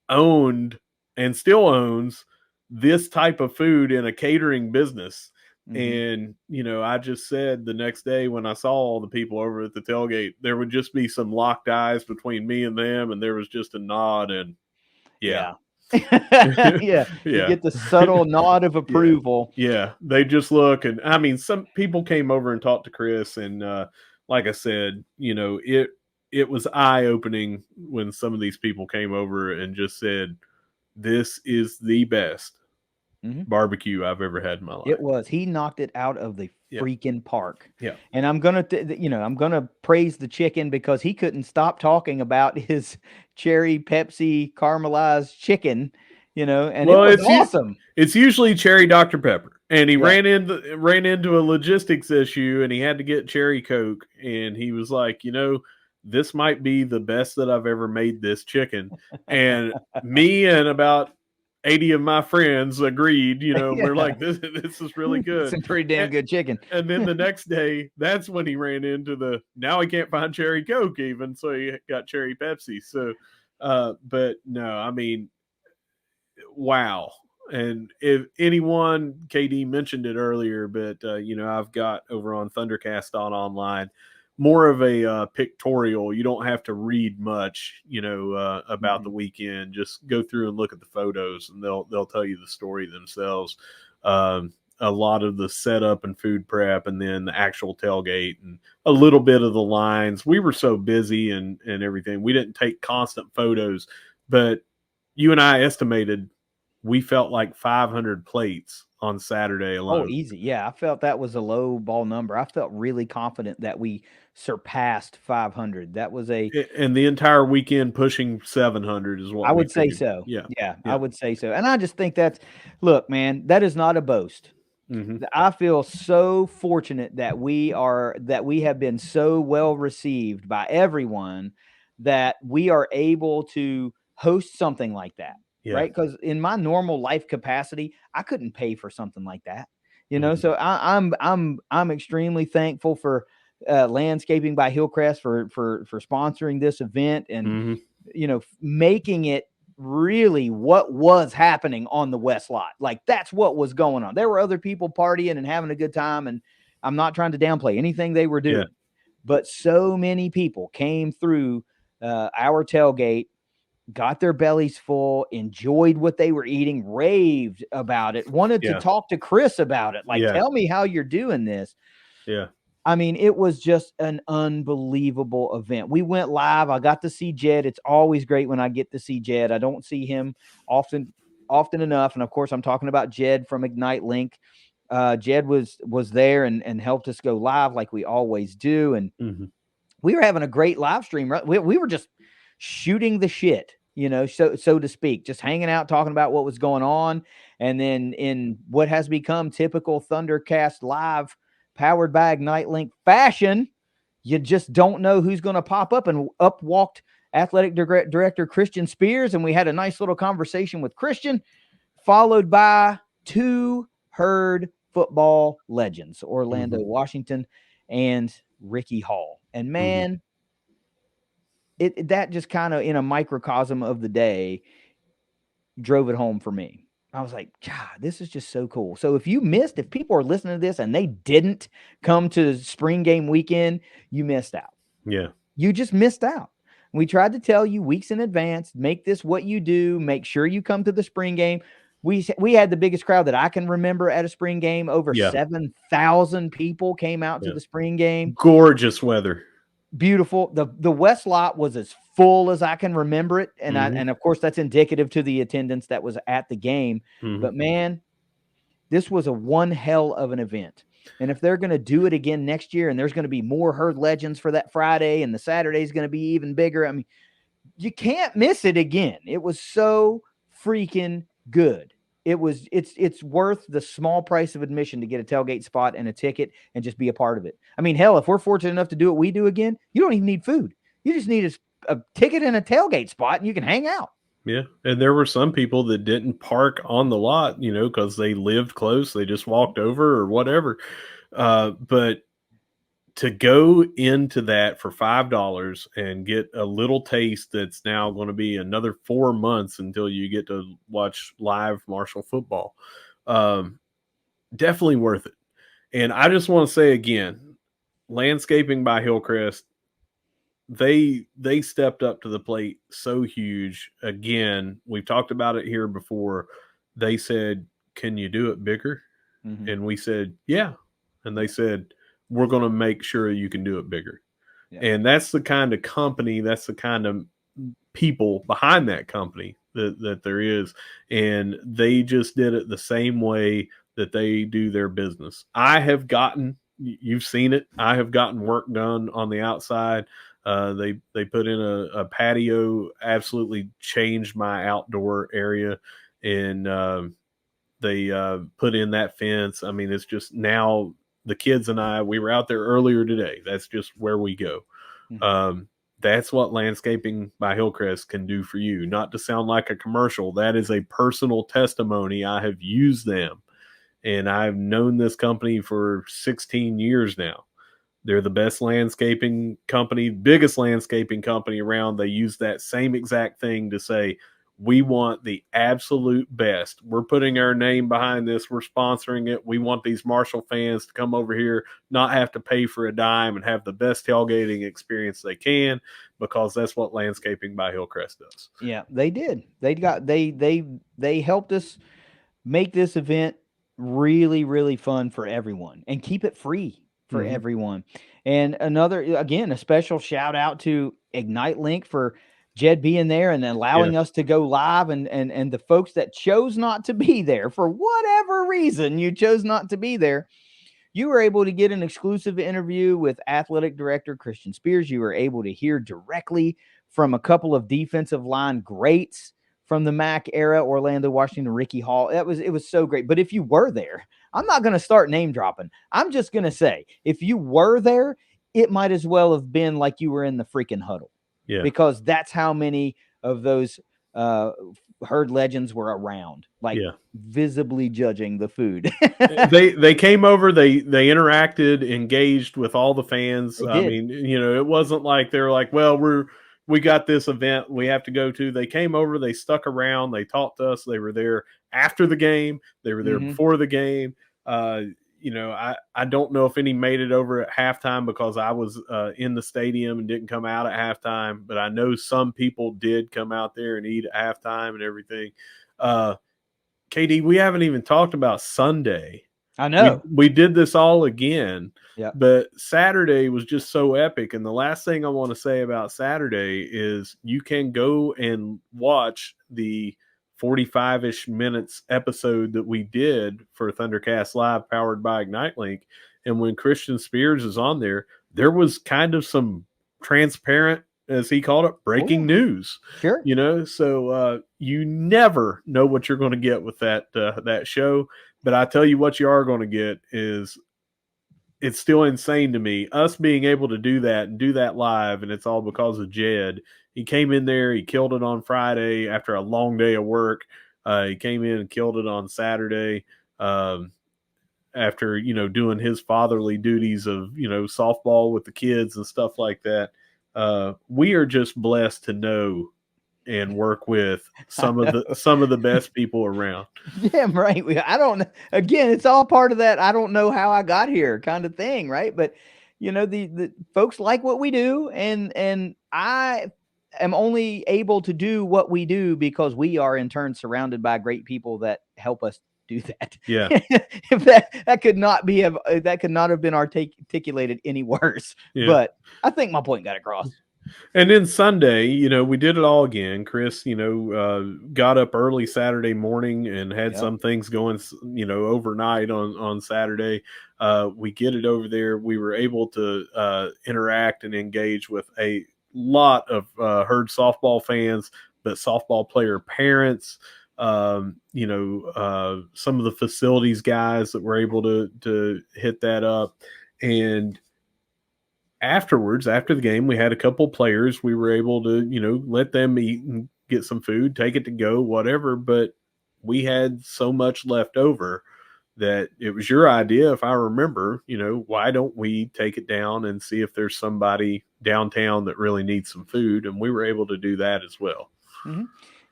owned and still owns this type of food in a catering business. And, I just said the next day when I saw all the people over at the tailgate, there would just be some locked eyes between me and them. And there was just a nod, and yeah. You get the subtle nod of approval. Yeah, they just look. And I mean, some people came over and talked to Chris, and like I said, it was eye-opening when some of these people came over and just said, this is the best Mhm. barbecue I've ever had in my life. It was. He knocked it out of the Yeah. freaking park. Yeah. And I'm gonna, I'm gonna praise the chicken because he couldn't stop talking about his cherry Pepsi caramelized chicken, and it Well, was awesome. it's usually cherry Dr. Pepper, and he Yeah. ran into a logistics issue, and he had to get cherry Coke, and he was like, this might be the best that I've ever made this chicken, and me and about 80 of my friends agreed. We're Yeah. like, this is really good. Some pretty damn good chicken. And then the next day, that's when he ran into now he can't find cherry Coke even, so he got cherry Pepsi. So, but no, I mean, wow. And if anyone, KD mentioned it earlier, but I've got over on ThunderCast online more of a pictorial. You don't have to read much, about the weekend. Just go through and look at the photos, and they'll tell you the story themselves. A lot of the setup and food prep, and then the actual tailgate, and a little bit of the lines. We were so busy and everything, we didn't take constant photos, but you and I estimated we felt like 500 plates on Saturday Oh, alone. easy. Yeah, I felt that was a low ball number. I felt really confident that we surpassed 500. That was And the entire weekend pushing 700 is what I we would say figured. so. Yeah. Yeah, I Yeah. would say so. And I just think look, man, that is not a boast. Mm-hmm. I feel so fortunate that we have been so well received by everyone that we are able to host something like that. Yeah. Right? Because in my normal life capacity, I couldn't pay for something like that. Mm-hmm. So I'm extremely thankful for Landscaping by Hillcrest for sponsoring this event and making it really what was happening on the West Lot. Like that's what was going on. There were other people partying and having a good time, and I'm not trying to downplay anything they were doing, but so many people came through our tailgate, got their bellies full, enjoyed what they were eating, raved about it, wanted to talk to Chris about it. Like, tell me how you're doing this. Yeah. I mean, it was just an unbelievable event. We went live. I got to see Jed. It's always great when I get to see Jed. I don't see him often enough. And of course, I'm talking about Jed from Ignite Link. Jed was there and helped us go live like we always do. And we were having a great live stream. Right? We were just shooting the shit, so to speak, just hanging out, talking about what was going on. And then in what has become typical ThunderCast live powered by Ignite Link fashion, you just don't know who's going to pop up. And up walked athletic director Christian Spears, and we had a nice little conversation with Christian, followed by two herd football legends, Orlando Washington and Ricky Hall. And man, that just kind of in a microcosm of the day drove it home for me. I was like, God, this is just so cool. So if people are listening to this and they didn't come to spring game weekend, you missed out. Yeah. You just missed out. We tried to tell you weeks in advance, make this what you do, make sure you come to the spring game. We had the biggest crowd that I can remember at a spring game. Over 7,000 people came out to the spring game. Gorgeous weather. Beautiful. The West Lot was as full as I can remember it. And and of course that's indicative to the attendance that was at the game. But man, this was a one hell of an event. And if they're going to do it again next year, and there's going to be more herd legends for that Friday, and the Saturday is going to be even bigger, I mean, you can't miss it again. It was so freaking good. It's worth the small price of admission to get a tailgate spot and a ticket and just be a part of it. I mean, hell, if we're fortunate enough to do what we do again, you don't even need food. You just need a ticket and a tailgate spot, and you can hang out. Yeah. And there were some people that didn't park on the lot, because they lived close. They just walked over or whatever. But to go into that for $5 and get a little taste that's now going to be another 4 months until you get to watch live Marshall football. Definitely worth it. And I just want to say again, Landscaping by Hillcrest, they stepped up to the plate so huge. Again, we've talked about it here before. They said, "Can you do it bigger?" And we said, "Yeah." And they said, "We're going to make sure you can do it bigger." Yeah. And that's the kind of company, that's the kind of people behind that company that there is, and they just did it the same way that they do their business. I have gotten, you've seen it, I have gotten work done on the outside. They put in a patio, absolutely changed my outdoor area, and they put in that fence. I mean, it's just now the kids and I, we were out there earlier today. That's just where we go. Mhm. That's what landscaping by Hillcrest can do for you. Not to sound like a commercial, that is a personal testimony. I have used them, and I've known this company for 16 years now. They're the best landscaping company, biggest landscaping company around. They use that same exact thing to say, we want the absolute best. We're putting our name behind this. We're sponsoring it. We want these Marshall fans to come over here, not have to pay for a dime, and have the best tailgating experience they can, because that's what landscaping by Hillcrest does. Yeah, they did. They helped us make this event really, really fun for everyone and keep it free for Mm-hmm. everyone. And another, again, a special shout out to Ignite Link for Jed being there and allowing us to go live, and the folks that chose not to be there for whatever reason you chose not to be there. You were able to get an exclusive interview with athletic director Christian Spears. You were able to hear directly from a couple of defensive line greats from the MAC era, Orlando Washington, Ricky Hall. It was so great. But if you were there, I'm not going to start name dropping. I'm just going to say, if you were there, it might as well have been like you were in the freaking huddle. Yeah. Because that's how many of those herd legends were around, like visibly judging the food. They came over, they interacted, engaged with all the fans. I mean, it wasn't like they're like, well, we got this event we have to go to. They came over, they stuck around, they talked to us. They were there after the game, they were there before the game. I don't know if any made it over at halftime, because I was in the stadium and didn't come out at halftime, but I know some people did come out there and eat at halftime and everything. KD, we haven't even talked about Sunday. I know. We did this all again, yeah. But Saturday was just so epic. And the last thing I want to say about Saturday is you can go and watch the 45-ish minutes episode that we did for ThunderCast Live, powered by Ignite Link. And when Christian Spears is on there, there was kind of some transparent, as he called it, breaking news. Sure. So you never know what you're going to get with that show. But I tell you what you are going to get is, it's still insane to me, us being able to do that and do that live, and it's all because of Jed. He came in there, he killed it on Friday after a long day of work. He came in and killed it on Saturday after, doing his fatherly duties of, softball with the kids and stuff like that. We are just blessed to know and work with some of the best people around. Damn right. I don't. Again, it's all part of that. I don't know how I got here kind of thing, right? But the folks like what we do, and I am only able to do what we do because we are in turn surrounded by great people that help us do that. Yeah. If that could not have been articulated any worse. Yeah. But I think my point got across. And then Sunday, we did it all again. Chris, got up early Saturday morning and had some things going, overnight on Saturday. We get it over there. We were able to interact and engage with a lot of herd softball fans, but softball player parents, some of the facilities guys that were able to hit that up. And afterwards, after the game, we had a couple players. We were able to, let them eat and get some food, take it to go, whatever. But we had so much left over that it was your idea, if I remember, why don't we take it down and see if there's somebody downtown that really needs some food? And we were able to do that as well. Mm-hmm.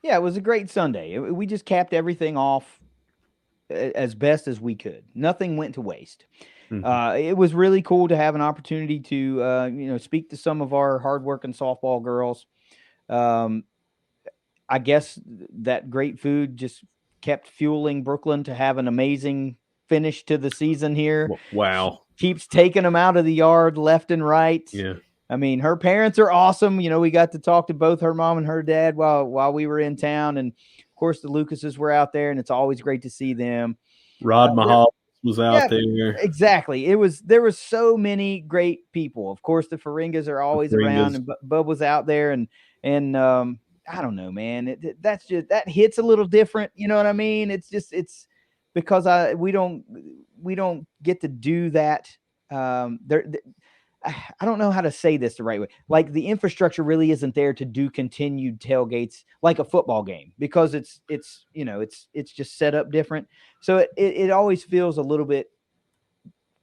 Yeah, it was a great Sunday. We just capped everything off as best as we could. Nothing went to waste. Mm-hmm. It was really cool to have an opportunity to, speak to some of our hardworking softball girls. I guess that great food just kept fueling Brooklyn to have an amazing finish to the season here. Wow. Keeps taking them out of the yard left and right. Yeah. I mean, her parents are awesome. You know, we got to talk to both her mom and her dad while we were in town, and of course the Lucases were out there, and it's always great to see them. Rod There- Mahal was out yeah, there. exactly. There was so many great people. Of course, the Faringas are always around, and Bub was out there, and I don't know, man. That's just that hits a little different. You know what I mean? It's because we don't get to do that. I don't know how to say this the right way. Like the infrastructure really isn't there to do continued tailgates like a football game because it's just set up different. So it always feels a little bit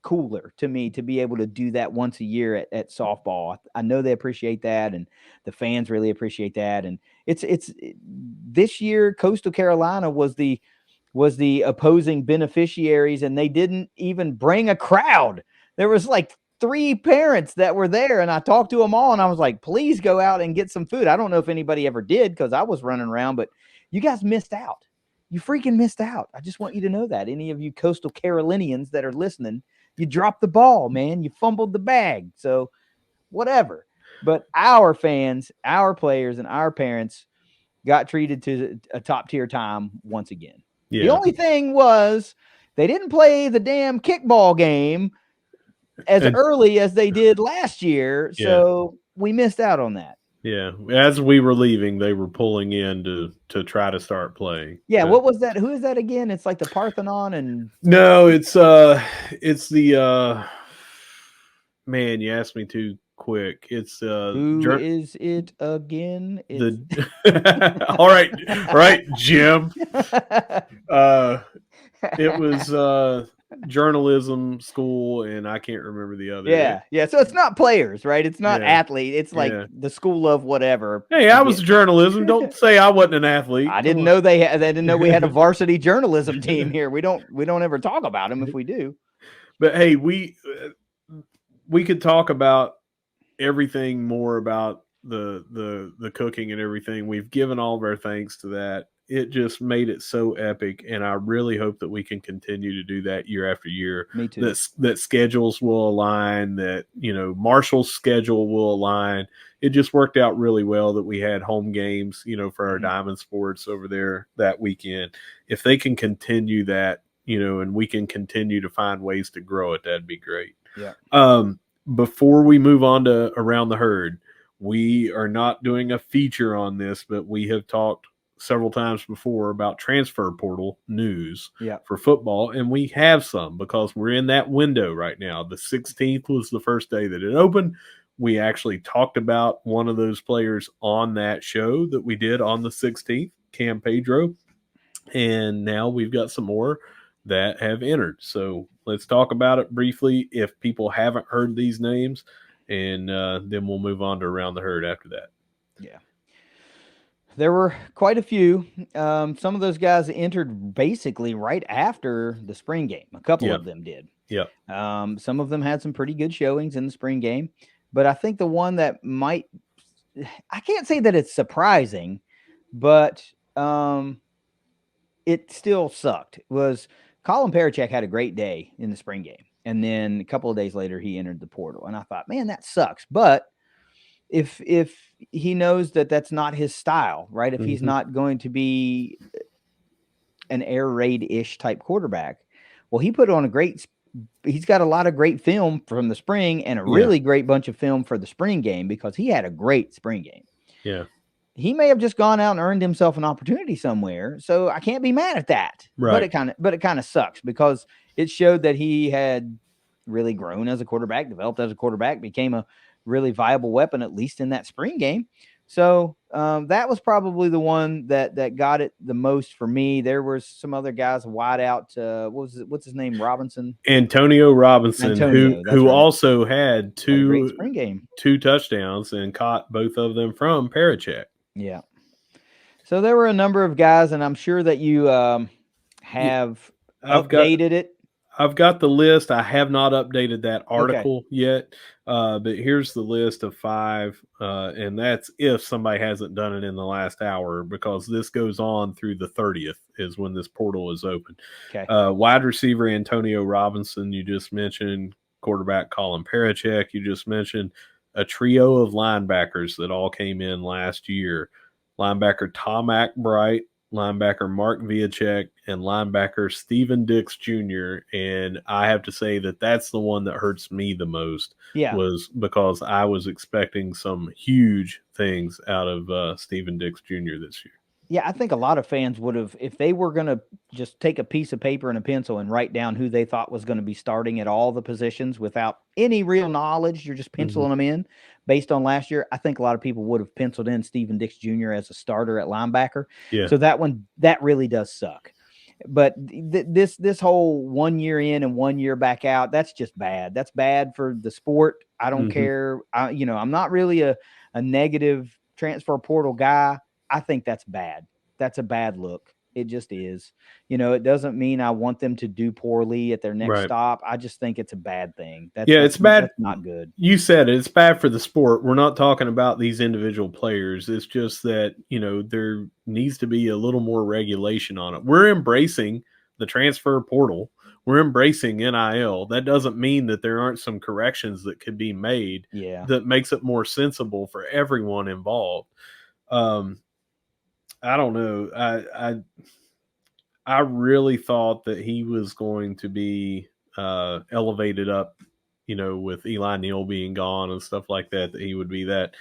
cooler to me to be able to do that once a year at softball. I know they appreciate that, and the fans really appreciate that. And this year, Coastal Carolina was the opposing beneficiaries, and they didn't even bring a crowd. There was like 3 parents that were there, and I talked to them all, and I was like, please go out and get some food. I don't know if anybody ever did because I was running around, but you guys missed out. You freaking missed out. I just want you to know that. Any of you Coastal Carolinians that are listening, you dropped the ball, man. You fumbled the bag. So whatever. But our fans, our players, and our parents got treated to a top tier time once again. Yeah. The only thing was they didn't play the damn kickball game as early as they did last year. So we missed out on that. Yeah. As we were leaving, they were pulling in to try to start playing. Yeah. What was that? Who is that again? It's like the Parthenon and no, it's the man, you asked me too quick. It's who is it again? All right, Jim. It was journalism school, and I can't remember the other. Yeah. So it's not players, right? It's not athlete. It's like the school of whatever. Hey, I was journalism. Don't say I wasn't an athlete. I didn't know they didn't know we had a varsity journalism team here. We don't ever talk about them if we do. But hey, we could talk about everything more about the cooking and everything. We've given all of our thanks to that. It just made it so epic, and I really hope that we can continue to do that year after year. Me too. That schedules will align, that Marshall's schedule will align. It just worked out really well that we had home games, for our Diamond Sports over there that weekend. If they can continue that, and we can continue to find ways to grow it, that'd be great. Yeah. Before we move on to Around the Herd, we are not doing a feature on this, but we have talked several times before about transfer portal news for football, and we have some because we're in that window right now. The 16th was the first day that it opened. We actually talked about one of those players on that show that we did on the 16th, Cam Pedro, and now we've got some more that have entered. So let's talk about it briefly if people haven't heard these names, and then we'll move on to Around the Herd after that. Yeah. There were quite a few. Some of those guys entered basically right after the spring game. A couple of them did. Yeah. Some of them had some pretty good showings in the spring game. But I think the one that I can't say that it's surprising, but it still sucked, was Colin Parachek had a great day in the spring game. And then a couple of days later, he entered the portal. And I thought, man, that sucks. But if he knows that that's not his style, right? If he's not going to be an air raid-ish type quarterback, well, he put on he's got a lot of great film from the spring and a really great bunch of film for the spring game because he had a great spring game. Yeah. He may have just gone out and earned himself an opportunity somewhere. So I can't be mad at that. Right. But it kind of sucks because it showed that he had really grown as a quarterback, developed as a quarterback, became a really viable weapon, at least in that spring game. So that was probably the one that got it the most for me. There were some other guys, wide out. What's his name? Robinson? Antonio Robinson, who right. also had two spring game, 2 touchdowns and caught both of them from Parachek. Yeah. So there were a number of guys, and I'm sure that you have updated it. I've got the list. I have not updated that article yet, but here's the list of 5, and that's if somebody hasn't done it in the last hour, because this goes on through the 30th is when this portal is open. Okay. Wide receiver Antonio Robinson, you just mentioned. Quarterback Colin Parachek, you just mentioned. a trio of linebackers that all came in last year. Linebacker Tom Ackbright, linebacker Mark Viacek, and linebacker Steven Dix Jr. And I have to say that that's the one that hurts me the most, Yeah. was because I was expecting some huge things out of Steven Dix Jr. this year. Yeah, I think a lot of fans would have, if they were going to just take a piece of paper and a pencil and write down who they thought was going to be starting at all the positions without any real knowledge, you're just penciling them in based on last year. I think a lot of people would have penciled in Steven Dix Jr. as a starter at linebacker. Yeah. So that really does suck. But this whole 1 year in and 1 year back out, that's just bad. That's bad for the sport. I don't care. I'm not really a negative transfer portal guy. I think that's bad. That's a bad look. It just is. It doesn't mean I want them to do poorly at their next stop. I just think it's a bad thing. It's bad. That's not good. You said it. It's bad for the sport. We're not talking about these individual players. It's just that, there needs to be a little more regulation on it. We're embracing the transfer portal. We're embracing NIL. That doesn't mean that there aren't some corrections that could be made that makes it more sensible for everyone involved. I don't know. I really thought that he was going to be elevated up, with Eli Neal being gone and stuff like that he would be that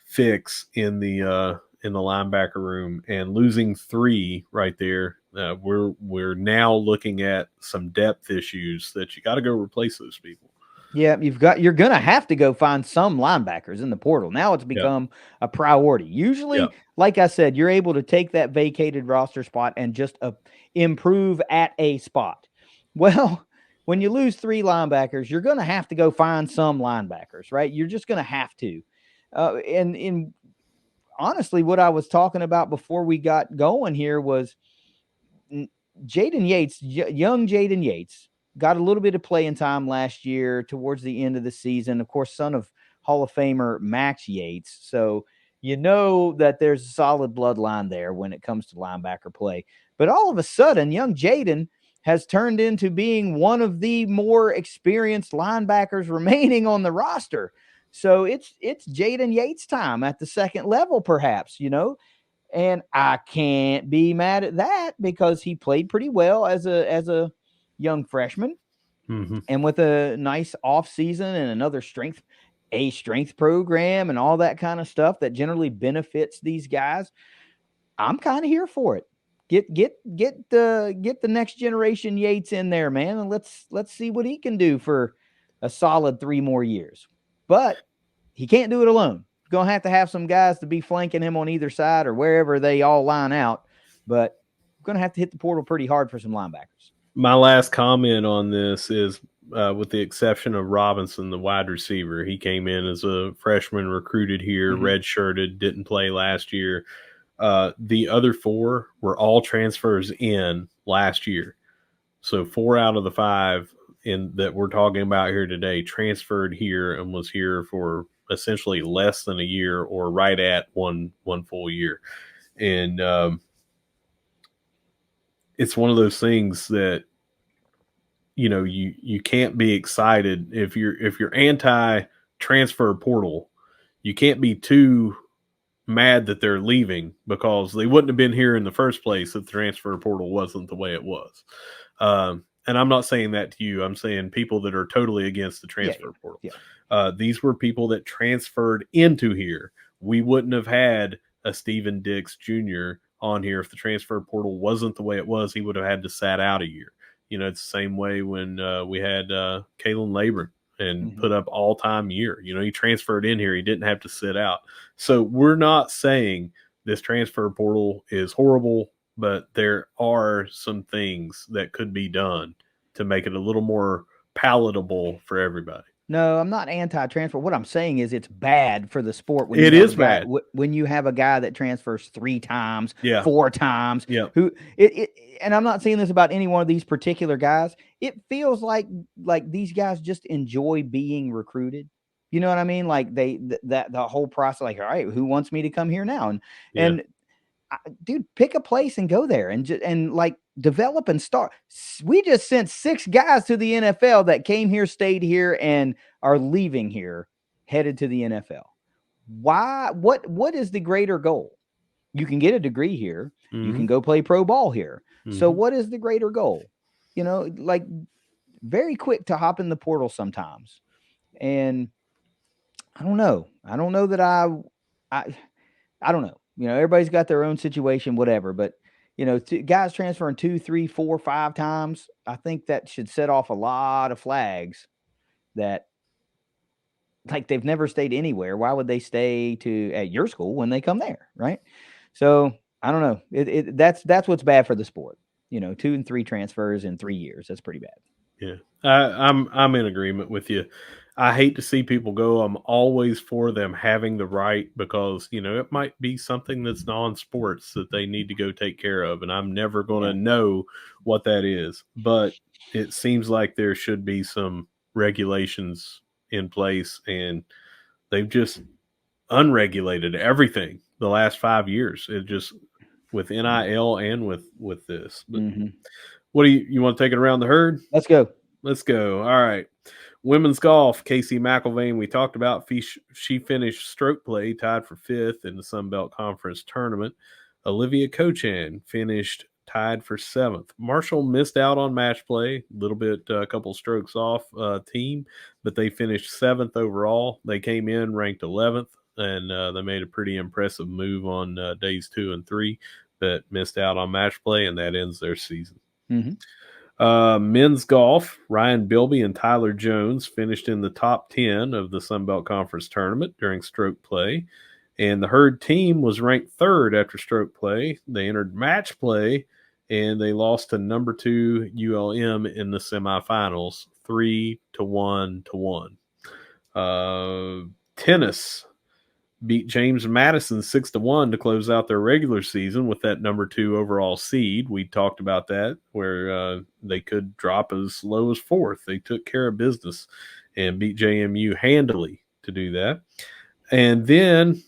fix in the linebacker room, and losing 3 right there. We're now looking at some depth issues that you got to go replace those people. Yeah, you're going to have to go find some linebackers in the portal. Now it's become a priority. Usually, like I said, you're able to take that vacated roster spot and just improve at a spot. Well, when you lose 3 linebackers, you're going to have to go find some linebackers, right? You're just going to have to. And honestly, what I was talking about before we got going here was Jaden Yates, young Jaden Yates, got a little bit of playing time last year towards the end of the season. Of course, son of Hall of Famer Max Yates. So that there's a solid bloodline there when it comes to linebacker play. But all of a sudden, young Jaden has turned into being one of the more experienced linebackers remaining on the roster. So it's Jaden Yates time at the second level, perhaps, and I can't be mad at that because he played pretty well as a young freshman, and with a nice off season and another strength program and all that kind of stuff that generally benefits these guys, I'm kind of here for it. Get the next generation Yates in there, man, and let's see what he can do for a solid 3 more years. But he can't do it alone. Gonna have to have some guys to be flanking him on either side or wherever they all line out. But gonna have to hit the portal pretty hard for some linebackers. My last comment on this is, with the exception of Robinson, the wide receiver, he came in as a freshman, recruited here, redshirted, didn't play last year. The other 4 were all transfers in last year. So 4 out of the 5 that we're talking about here today transferred here and was here for essentially less than a year or right at one full year. And it's one of those things that, you can't be excited if you're anti-transfer portal. You can't be too mad that they're leaving, because they wouldn't have been here in the first place if the transfer portal wasn't the way it was. And I'm not saying that to you. I'm saying people that are totally against the transfer portal. Yeah. These were people that transferred into here. We wouldn't have had a Steven Dix Jr. on here if the transfer portal wasn't the way it was. He would have had to sat out a year. It's the same way when we had Kalen Labron and put up all-time year. He transferred in here. He didn't have to sit out. So we're not saying this transfer portal is horrible, but there are some things that could be done to make it a little more palatable for everybody. No, I'm not anti-transfer. What I'm saying is it's bad for the sport. It is bad when you have a guy that transfers 3 times, 4 times. Yeah. And I'm not saying this about any one of these particular guys. It feels like these guys just enjoy being recruited. You know what I mean? Like the whole process. Like, all right, who wants me to come here now? And dude, pick a place and go there and like develop and start. We just sent 6 guys to the NFL that came here, stayed here, and are leaving here headed to the NFL. Why? What is the greater goal? You can get a degree here. You can go play pro ball here. So what is the greater goal? Like very quick to hop in the portal sometimes. And I don't know. I don't know that I don't know. Everybody's got their own situation, whatever. But guys transferring 2, 3, 4, 5 times, I think that should set off a lot of flags that, like, they've never stayed anywhere. Why would they stay at your school when they come there, right? So I don't know. That's what's bad for the sport. 2 and 3 transfers in 3 years. That's pretty bad. Yeah, I'm in agreement with you. I hate to see people go. I'm always for them having the right, because it might be something that's non-sports that they need to go take care of, and I'm never going to know what that is. But it seems like there should be some regulations in place, and they've just unregulated everything the last 5 years. It just, with NIL and with this. But what do you want to take it around the herd? Let's go. Let's go. All right. Women's golf, Casey McIlvain, we talked about. She finished stroke play, tied for 5th in the Sun Belt Conference tournament. Olivia Cochan finished tied for 7th. Marshall missed out on match play, a couple strokes off team, but they finished 7th overall. They came in ranked 11th, and they made a pretty impressive move on days 2 and 3, but missed out on match play, and that ends their season. Men's golf, Ryan Bilby and Tyler Jones finished in the top 10 of the Sun Belt Conference tournament during stroke play, and the Herd team was ranked 3rd after stroke play. They entered match play, and they lost to number 2 ULM in the semifinals, 3-1. Tennis beat James Madison 6-1 to close out their regular season with that number 2 overall seed. We talked about that, where they could drop as low as 4th. They took care of business and beat JMU handily to do that. And then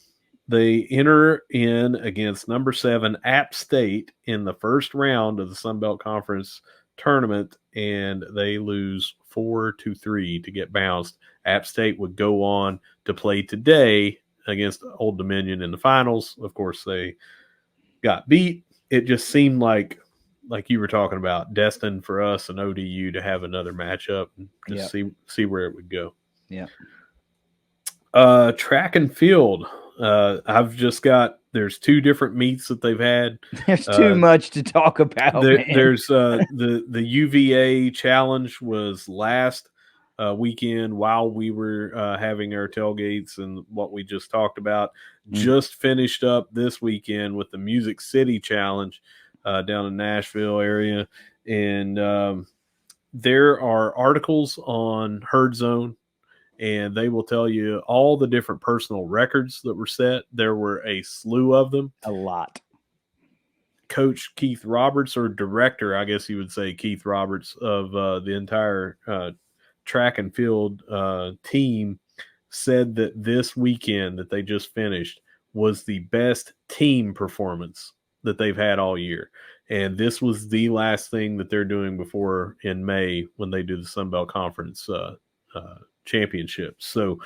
they enter in against number 7 App State in the first round of the Sun Belt Conference tournament, and they lose 4-3 to get bounced. App State would go on to play today against Old Dominion in the finals. Of course, they got beat. It just seemed like you were talking about, destined for us and ODU to have another matchup and just see where it would go. Yeah. Track and field. There's 2 different meets that they've had. There's too much to talk about. There's the UVA challenge was last weekend while we were having our tailgates and what we just talked about. Just finished up this weekend with the Music City Challenge down in Nashville area. And there are articles on Herd Zone, and they will tell you all the different personal records that were set. There were a slew of them. A lot. Coach Keith Roberts, or director, I guess you would say, Keith Roberts, of the entire track and field team, said that this weekend that they just finished was the best team performance that they've had all year. And this was the last thing that they're doing before in May when they do the Sun Belt Conference championships. So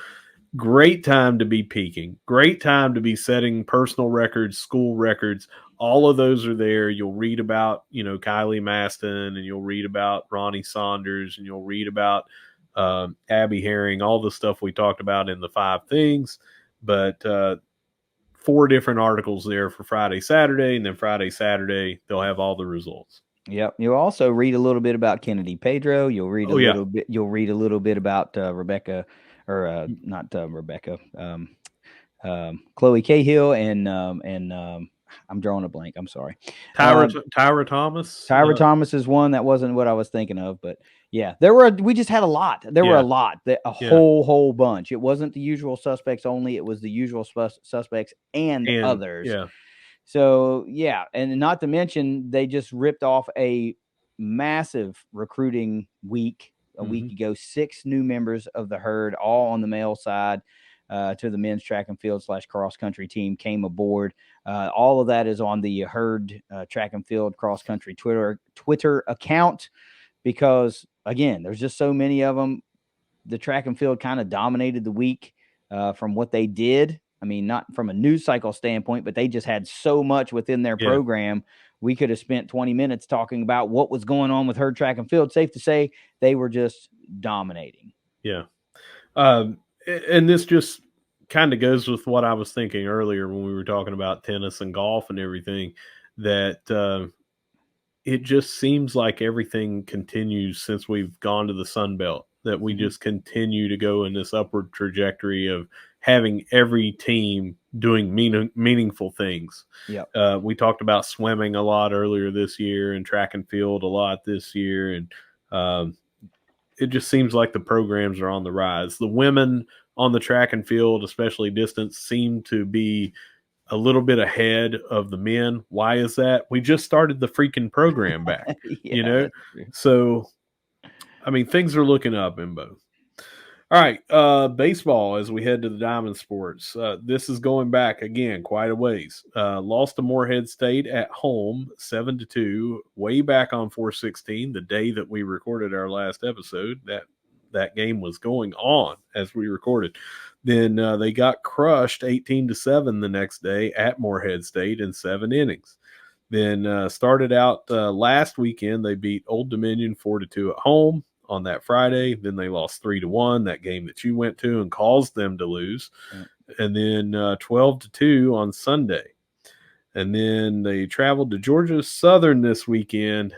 great time to be peaking. Great time to be setting personal records, school records. All of those are there. You'll read about, Kylie Maston, and you'll read about Ronnie Saunders, and you'll read about Abby Herring, all the stuff we talked about in the 5 things. But 4 different articles there for Friday, Saturday, and then Friday, Saturday, they'll have all the results. Yep. You'll also read a little bit about Kennedy Pedro. You'll read a little bit. You'll read a little bit about Rebecca, or not Rebecca, Chloe Cahill, and I'm drawing a blank. I'm sorry. Tyra Thomas. Tyra Thomas is one. That wasn't what I was thinking of, but yeah, we just had a lot. There were a lot, whole bunch. It wasn't the usual suspects only. It was the usual suspects and others. Yeah. So, yeah, and not to mention, they just ripped off a massive recruiting week a week ago. 6 new members of the Herd, all on the male side, to the men's track and field / cross country team came aboard. All of that is on the Herd track and field cross country Twitter account, because, again, there's just so many of them. The track and field kind of dominated the week. from what they did. I mean, not from a news cycle standpoint, but they just had so much within their Yeah. program. We could have spent 20 minutes talking about what was going on with herd track and field. Safe to say they were just dominating. Yeah. And this just kind of goes with what I was thinking earlier when we were talking about tennis and golf and everything, that it just seems like everything continues since we've gone to the Sun Belt, that we just continue to go in this upward trajectory of having every team doing meaningful things. Yep. We talked about swimming a lot earlier this year and track and field a lot this year. And it just seems like the programs are on the rise. The women on the track and field, especially distance, seem to be a little bit ahead of the men. Why is that? We just started the freaking program back, you know? That's true. So, I mean, things are looking up in both. All right, baseball as we head to the Diamond Sports. This is going back again quite a ways. Lost to Morehead State at home, 7-2, way back on 4/16, the day that we recorded our last episode. That game was going on as we recorded. Then they got crushed 18-7 the next day at Morehead State in 7 innings. Then started out last weekend. They beat Old Dominion 4-2 at home on that Friday. Then they lost 3-1, that game that you went to and caused them to lose. And then 12-2 on Sunday. And then they traveled to Georgia Southern this weekend.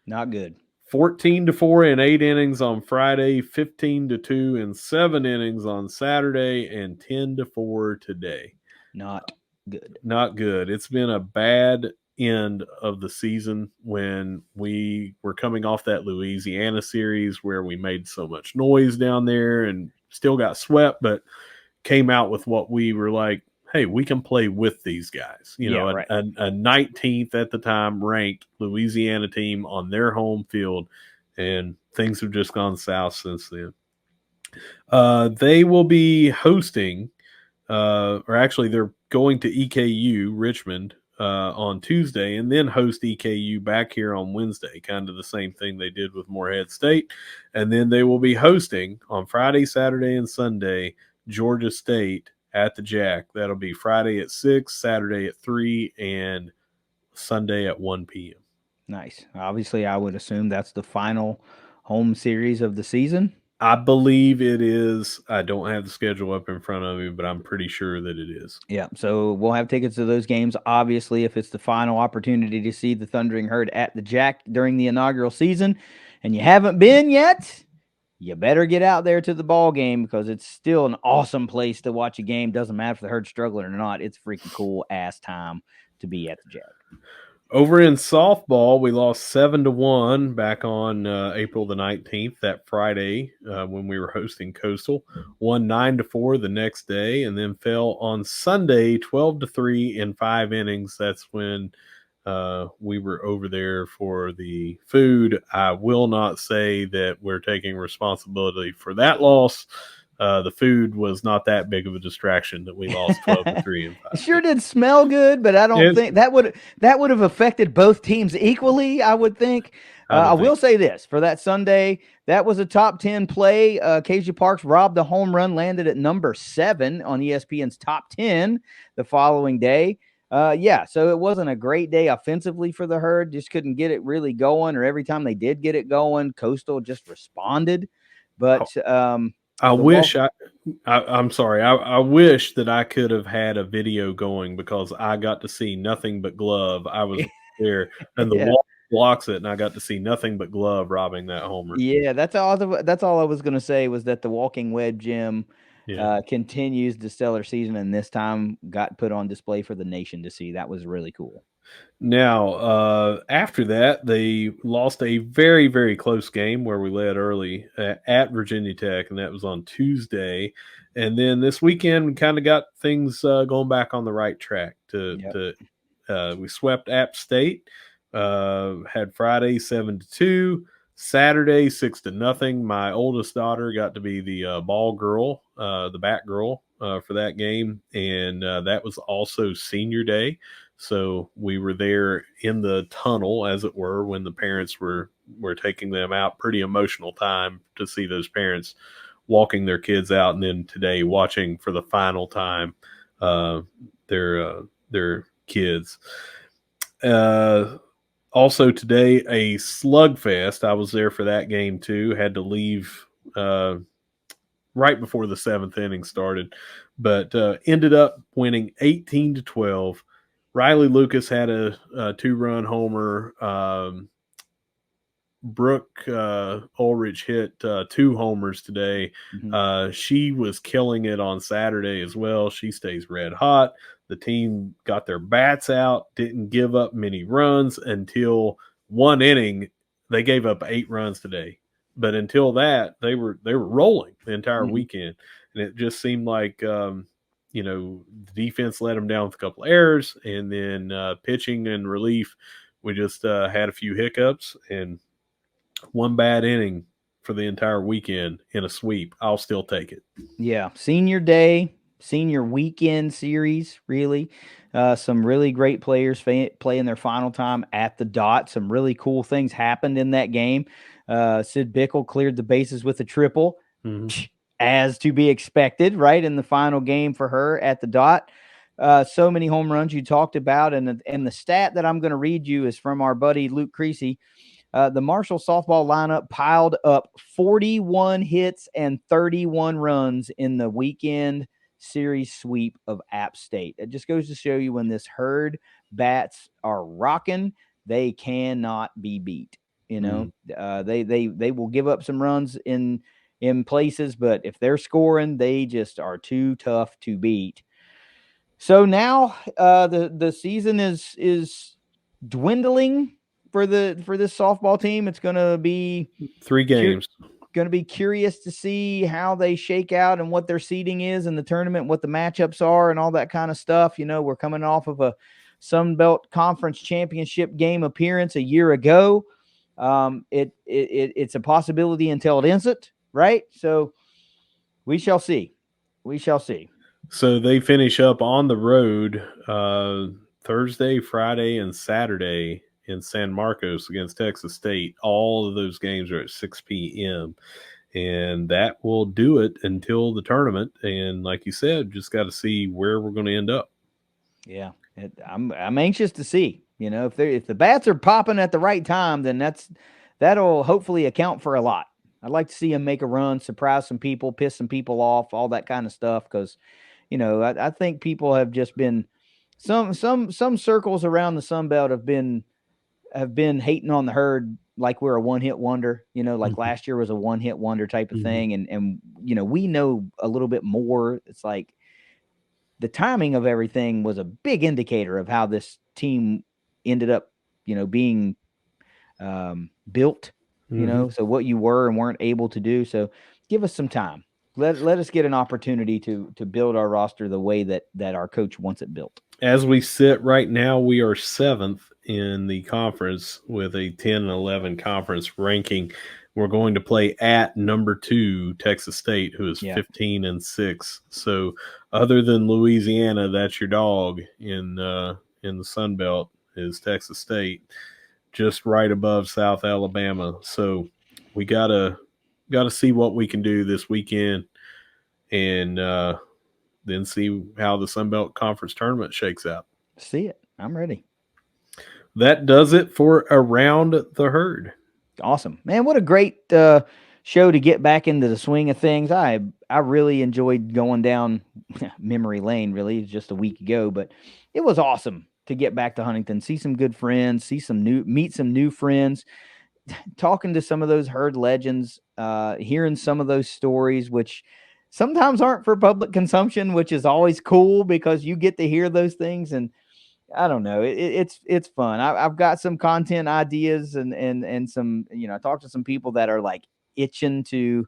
Not good. 14-4 in 8 innings on Friday, 15-2 in 7 innings on Saturday, and 10-4 today. Not good. Not good. It's been a bad end of the season when we were coming off that Louisiana series where we made so much noise down there and still got swept, but came out with what we were like, hey, we can play with these guys. You know, right. a 19th at the time ranked Louisiana team on their home field, and things have just gone south since then. They will be hosting, or actually they're going to EKU, Richmond, on Tuesday, and then host EKU back here on Wednesday, kind of the same thing they did with Morehead State. And then they will be hosting on Friday, Saturday, and Sunday Georgia State at the Jack. That'll be Friday at 6, Saturday at 3, and Sunday at 1 p.m. Nice. Obviously, I would assume that's the final home series of the season. I believe it is. I don't have the schedule up in front of me, but I'm pretty sure that it is. Yeah, so we'll have tickets to those games. Obviously, if it's the final opportunity to see the Thundering Herd at the Jack during the inaugural season, and you haven't been yet, you better get out there to the ball game because it's still an awesome place to watch a game. Doesn't matter if the Herd's struggling or not. It's freaking cool ass time to be at the Jack. Over in softball, we lost 7-1 back on April the 19th, that Friday when we were hosting Coastal. Won 9-4 the next day, and then fell on Sunday 12-3 in 5 innings. That's when we were over there for the food. I will not say that we're taking responsibility for that loss. The food was not that big of a distraction that we lost 12-3 in 5. It sure did smell good, but I don't think that would have affected both teams equally, I would think. I will say this, for that Sunday, that was a top 10 play. KJ Parks robbed a home run, landed at number 7 on ESPN's top 10 the following day. So it wasn't a great day offensively for the Herd. Just couldn't get it really going, or every time they did get it going, Coastal just responded. But I'm sorry. I wish that I could have had a video going because I got to see nothing but Glove. I was there, and the wall blocks it, and I got to see nothing but Glove robbing that homer. Yeah, that's all I was going to say was that the Walking Web Gym continues the stellar season, and this time got put on display for the nation to see. That was really cool. Now, after that, they lost a very, very close game where we led early at Virginia Tech, and that was on Tuesday. And then this weekend, we kind of got things going back on the right track. We swept App State, had Friday 7-2, Saturday 6-0. My oldest daughter got to be the ball girl, the bat girl for that game, and that was also senior day. So we were there in the tunnel, as it were, when the parents were taking them out. Pretty emotional time to see those parents walking their kids out, and then today watching for the final time their kids. Also today, a slugfest. I was there for that game too. Had to leave right before the seventh inning started, but ended up winning 18-12. Riley Lucas had a 2-run homer. Brooke Ulrich hit 2 homers today. Mm-hmm. She was killing it on Saturday as well. She stays red hot. The team got their bats out, didn't give up many runs until 1 inning. They gave up 8 runs today, but until that, they were rolling the entire Mm-hmm. weekend, and it just seemed like the defense let them down with a couple of errors, and then pitching and relief, we just had a few hiccups and one bad inning for the entire weekend in a sweep. I'll still take it. Yeah, senior day, senior weekend series, really. Some really great players playing their final time at the dot. Some really cool things happened in that game. Sid Bickle cleared the bases with a triple, as to be expected, right, in the final game for her at the dot. So many home runs you talked about, and the stat that I'm going to read you is from our buddy Luke Creasy. The Marshall softball lineup piled up 41 hits and 31 runs in the weekend series sweep of App State. It just goes to show you when this herd bats are rocking, they cannot be beat. They will give up some runs in places, but if they're scoring, they just are too tough to beat. So now the season is dwindling for this softball team. It's going to be 3 games. Going to be curious to see how they shake out and what their seeding is in the tournament, what the matchups are, and all that kind of stuff. We're coming off of a Sun Belt Conference Championship game appearance a year ago. It's a possibility until it isn't, right? So we shall see. We shall see. So they finish up on the road Thursday, Friday, and Saturday in San Marcos against Texas State. All of those games are at 6 p.m. And that will do it until the tournament. And like you said, just got to see where we're going to end up. Yeah, I'm anxious to see. If the bats are popping at the right time, then that'll hopefully account for a lot. I'd like to see them make a run, surprise some people, piss some people off, all that kind of stuff. Because, I think people have just been some circles around the Sun Belt have been hating on the herd like we're a one-hit wonder. Like last year was a one-hit wonder type of thing, and we know a little bit more. It's like the timing of everything was a big indicator of how this team ended up, being built. So what you were and weren't able to do. So give us some time. Let us get an opportunity to build our roster the way that our coach wants it built. As we sit right now, we are 7th in the conference with a 10-11 conference ranking. We're going to play at number 2 Texas State, who is 15-6. So other than Louisiana, that's your dog in the Sun Belt is Texas State, just right above South Alabama. So we gotta see what we can do this weekend, and then see how the Sun Belt Conference tournament shakes out. See it. I'm ready. That does it for Around the Herd. Awesome, man! What a great show to get back into the swing of things. I really enjoyed going down memory lane. Really, just a week ago, but it was awesome to get back to Huntington, see some good friends, meet some new friends, talking to some of those herd legends, hearing some of those stories, which sometimes aren't for public consumption, which is always cool because you get to hear those things. And I don't know. It's fun. I've got some content ideas and some, I talked to some people that are like itching to,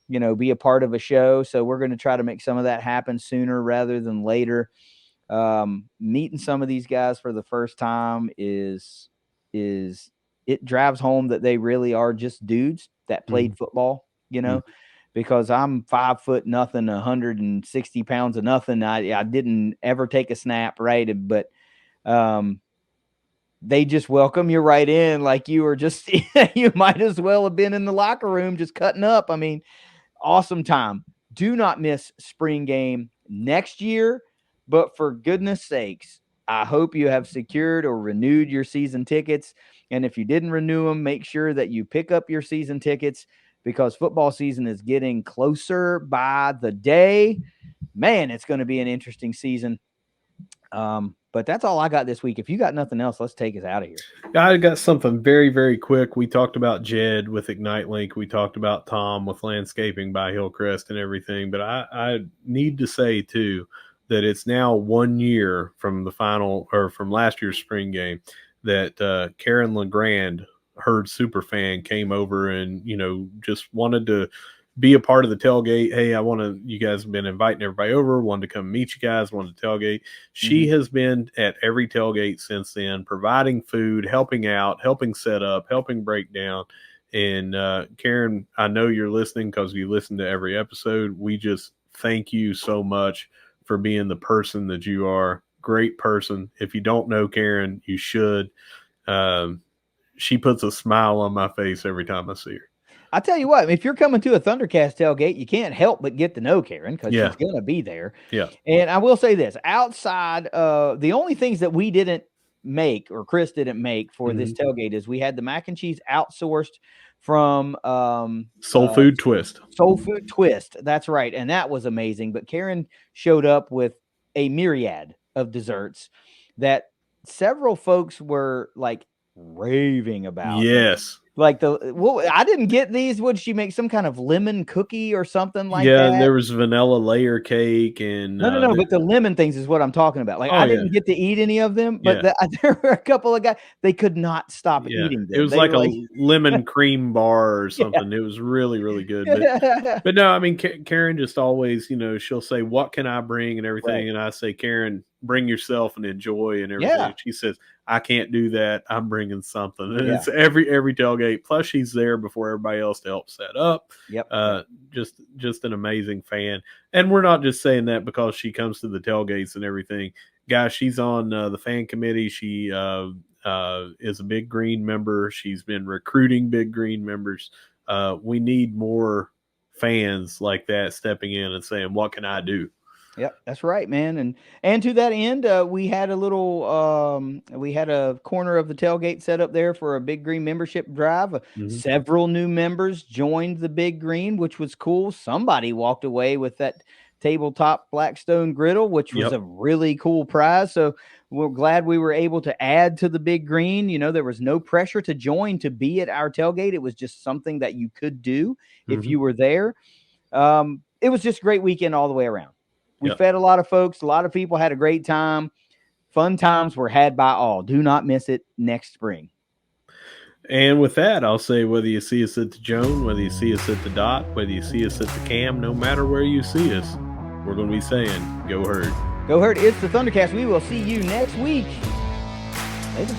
be a part of a show. So we're going to try to make some of that happen sooner rather than later. Meeting some of these guys for the first time is it drives home that they really are just dudes that played football, because I'm 5 foot nothing, 160 pounds of nothing. I didn't ever take a snap, right? But they just welcome you right in, like you were just you might as well have been in the locker room just cutting up. I mean, Awesome time. Do not miss spring game next year. But for goodness sakes, I hope you have secured or renewed your season tickets. And if you didn't renew them, make sure that you pick up your season tickets because football season is getting closer by the day. Man, it's going to be an interesting season. But that's all I got this week. If you got nothing else, let's take us out of here. I got something very, very quick. We talked about Jed with Ignite Link. We talked about Tom with landscaping by Hillcrest and everything. But I need to say, too, that it's now 1 year from the final or from last year's spring game that Karen LeGrand, Herd Superfan, came over and, just wanted to be a part of the tailgate. Hey, you guys have been inviting everybody over, wanted to come meet you guys, wanted to tailgate. She has been at every tailgate since then, providing food, helping out, helping set up, helping break down. And Karen, I know you're listening because you listen to every episode. We just thank you so much for being the person that you are. Great person. If you don't know Karen, you should. She puts a smile on my face every time I see her. I tell you what, if you're coming to a ThunderCast tailgate, you can't help but get to know Karen because she's going to be there. Yeah. And I will say this, outside the only things that we didn't make or Chris didn't make for this tailgate is we had the mac and cheese outsourced from Soul Food Twist. Soul Food Twist. That's right. And that was amazing. But Karen showed up with a myriad of desserts that several folks were like raving about. Yes. Like I didn't get these. Would she make some kind of lemon cookie or something like that? Yeah, there was vanilla layer cake and no. But the lemon things is what I'm talking about. Like I didn't get to eat any of them, but there were a couple of guys they could not stop eating them. It was like a lemon cream bar or something. It was really, really good. But no, I mean Karen just always, she'll say, "What can I bring?" and everything, right. And I say, "Karen, bring yourself and enjoy and everything." Yeah. She says, "I can't do that. I'm bringing something." And it's every tailgate. Plus, she's there before everybody else to help set up. Yep. Just an amazing fan. And we're not just saying that because she comes to the tailgates and everything. Guys, she's on the fan committee. She is a Big Green member. She's been recruiting Big Green members. We need more fans like that stepping in and saying, "What can I do?" Yep, that's right, man. And to that end, we had a little we had a corner of the tailgate set up there for a Big Green membership drive. Several new members joined the Big Green, which was cool. Somebody walked away with that tabletop Blackstone griddle, which was a really cool prize. So we're glad we were able to add to the Big Green. There was no pressure to join to be at our tailgate. It was just something that you could do if you were there. It was just a great weekend all the way around. We fed a lot of folks. A lot of people had a great time. Fun times were had by all. Do not miss it next spring. And with that, I'll say whether you see us at the Joan, whether you see us at the Dot, whether you see us at the Cam, no matter where you see us, we're going to be saying, go Herd. Go Herd. It's the ThunderCast. We will see you next week. Later.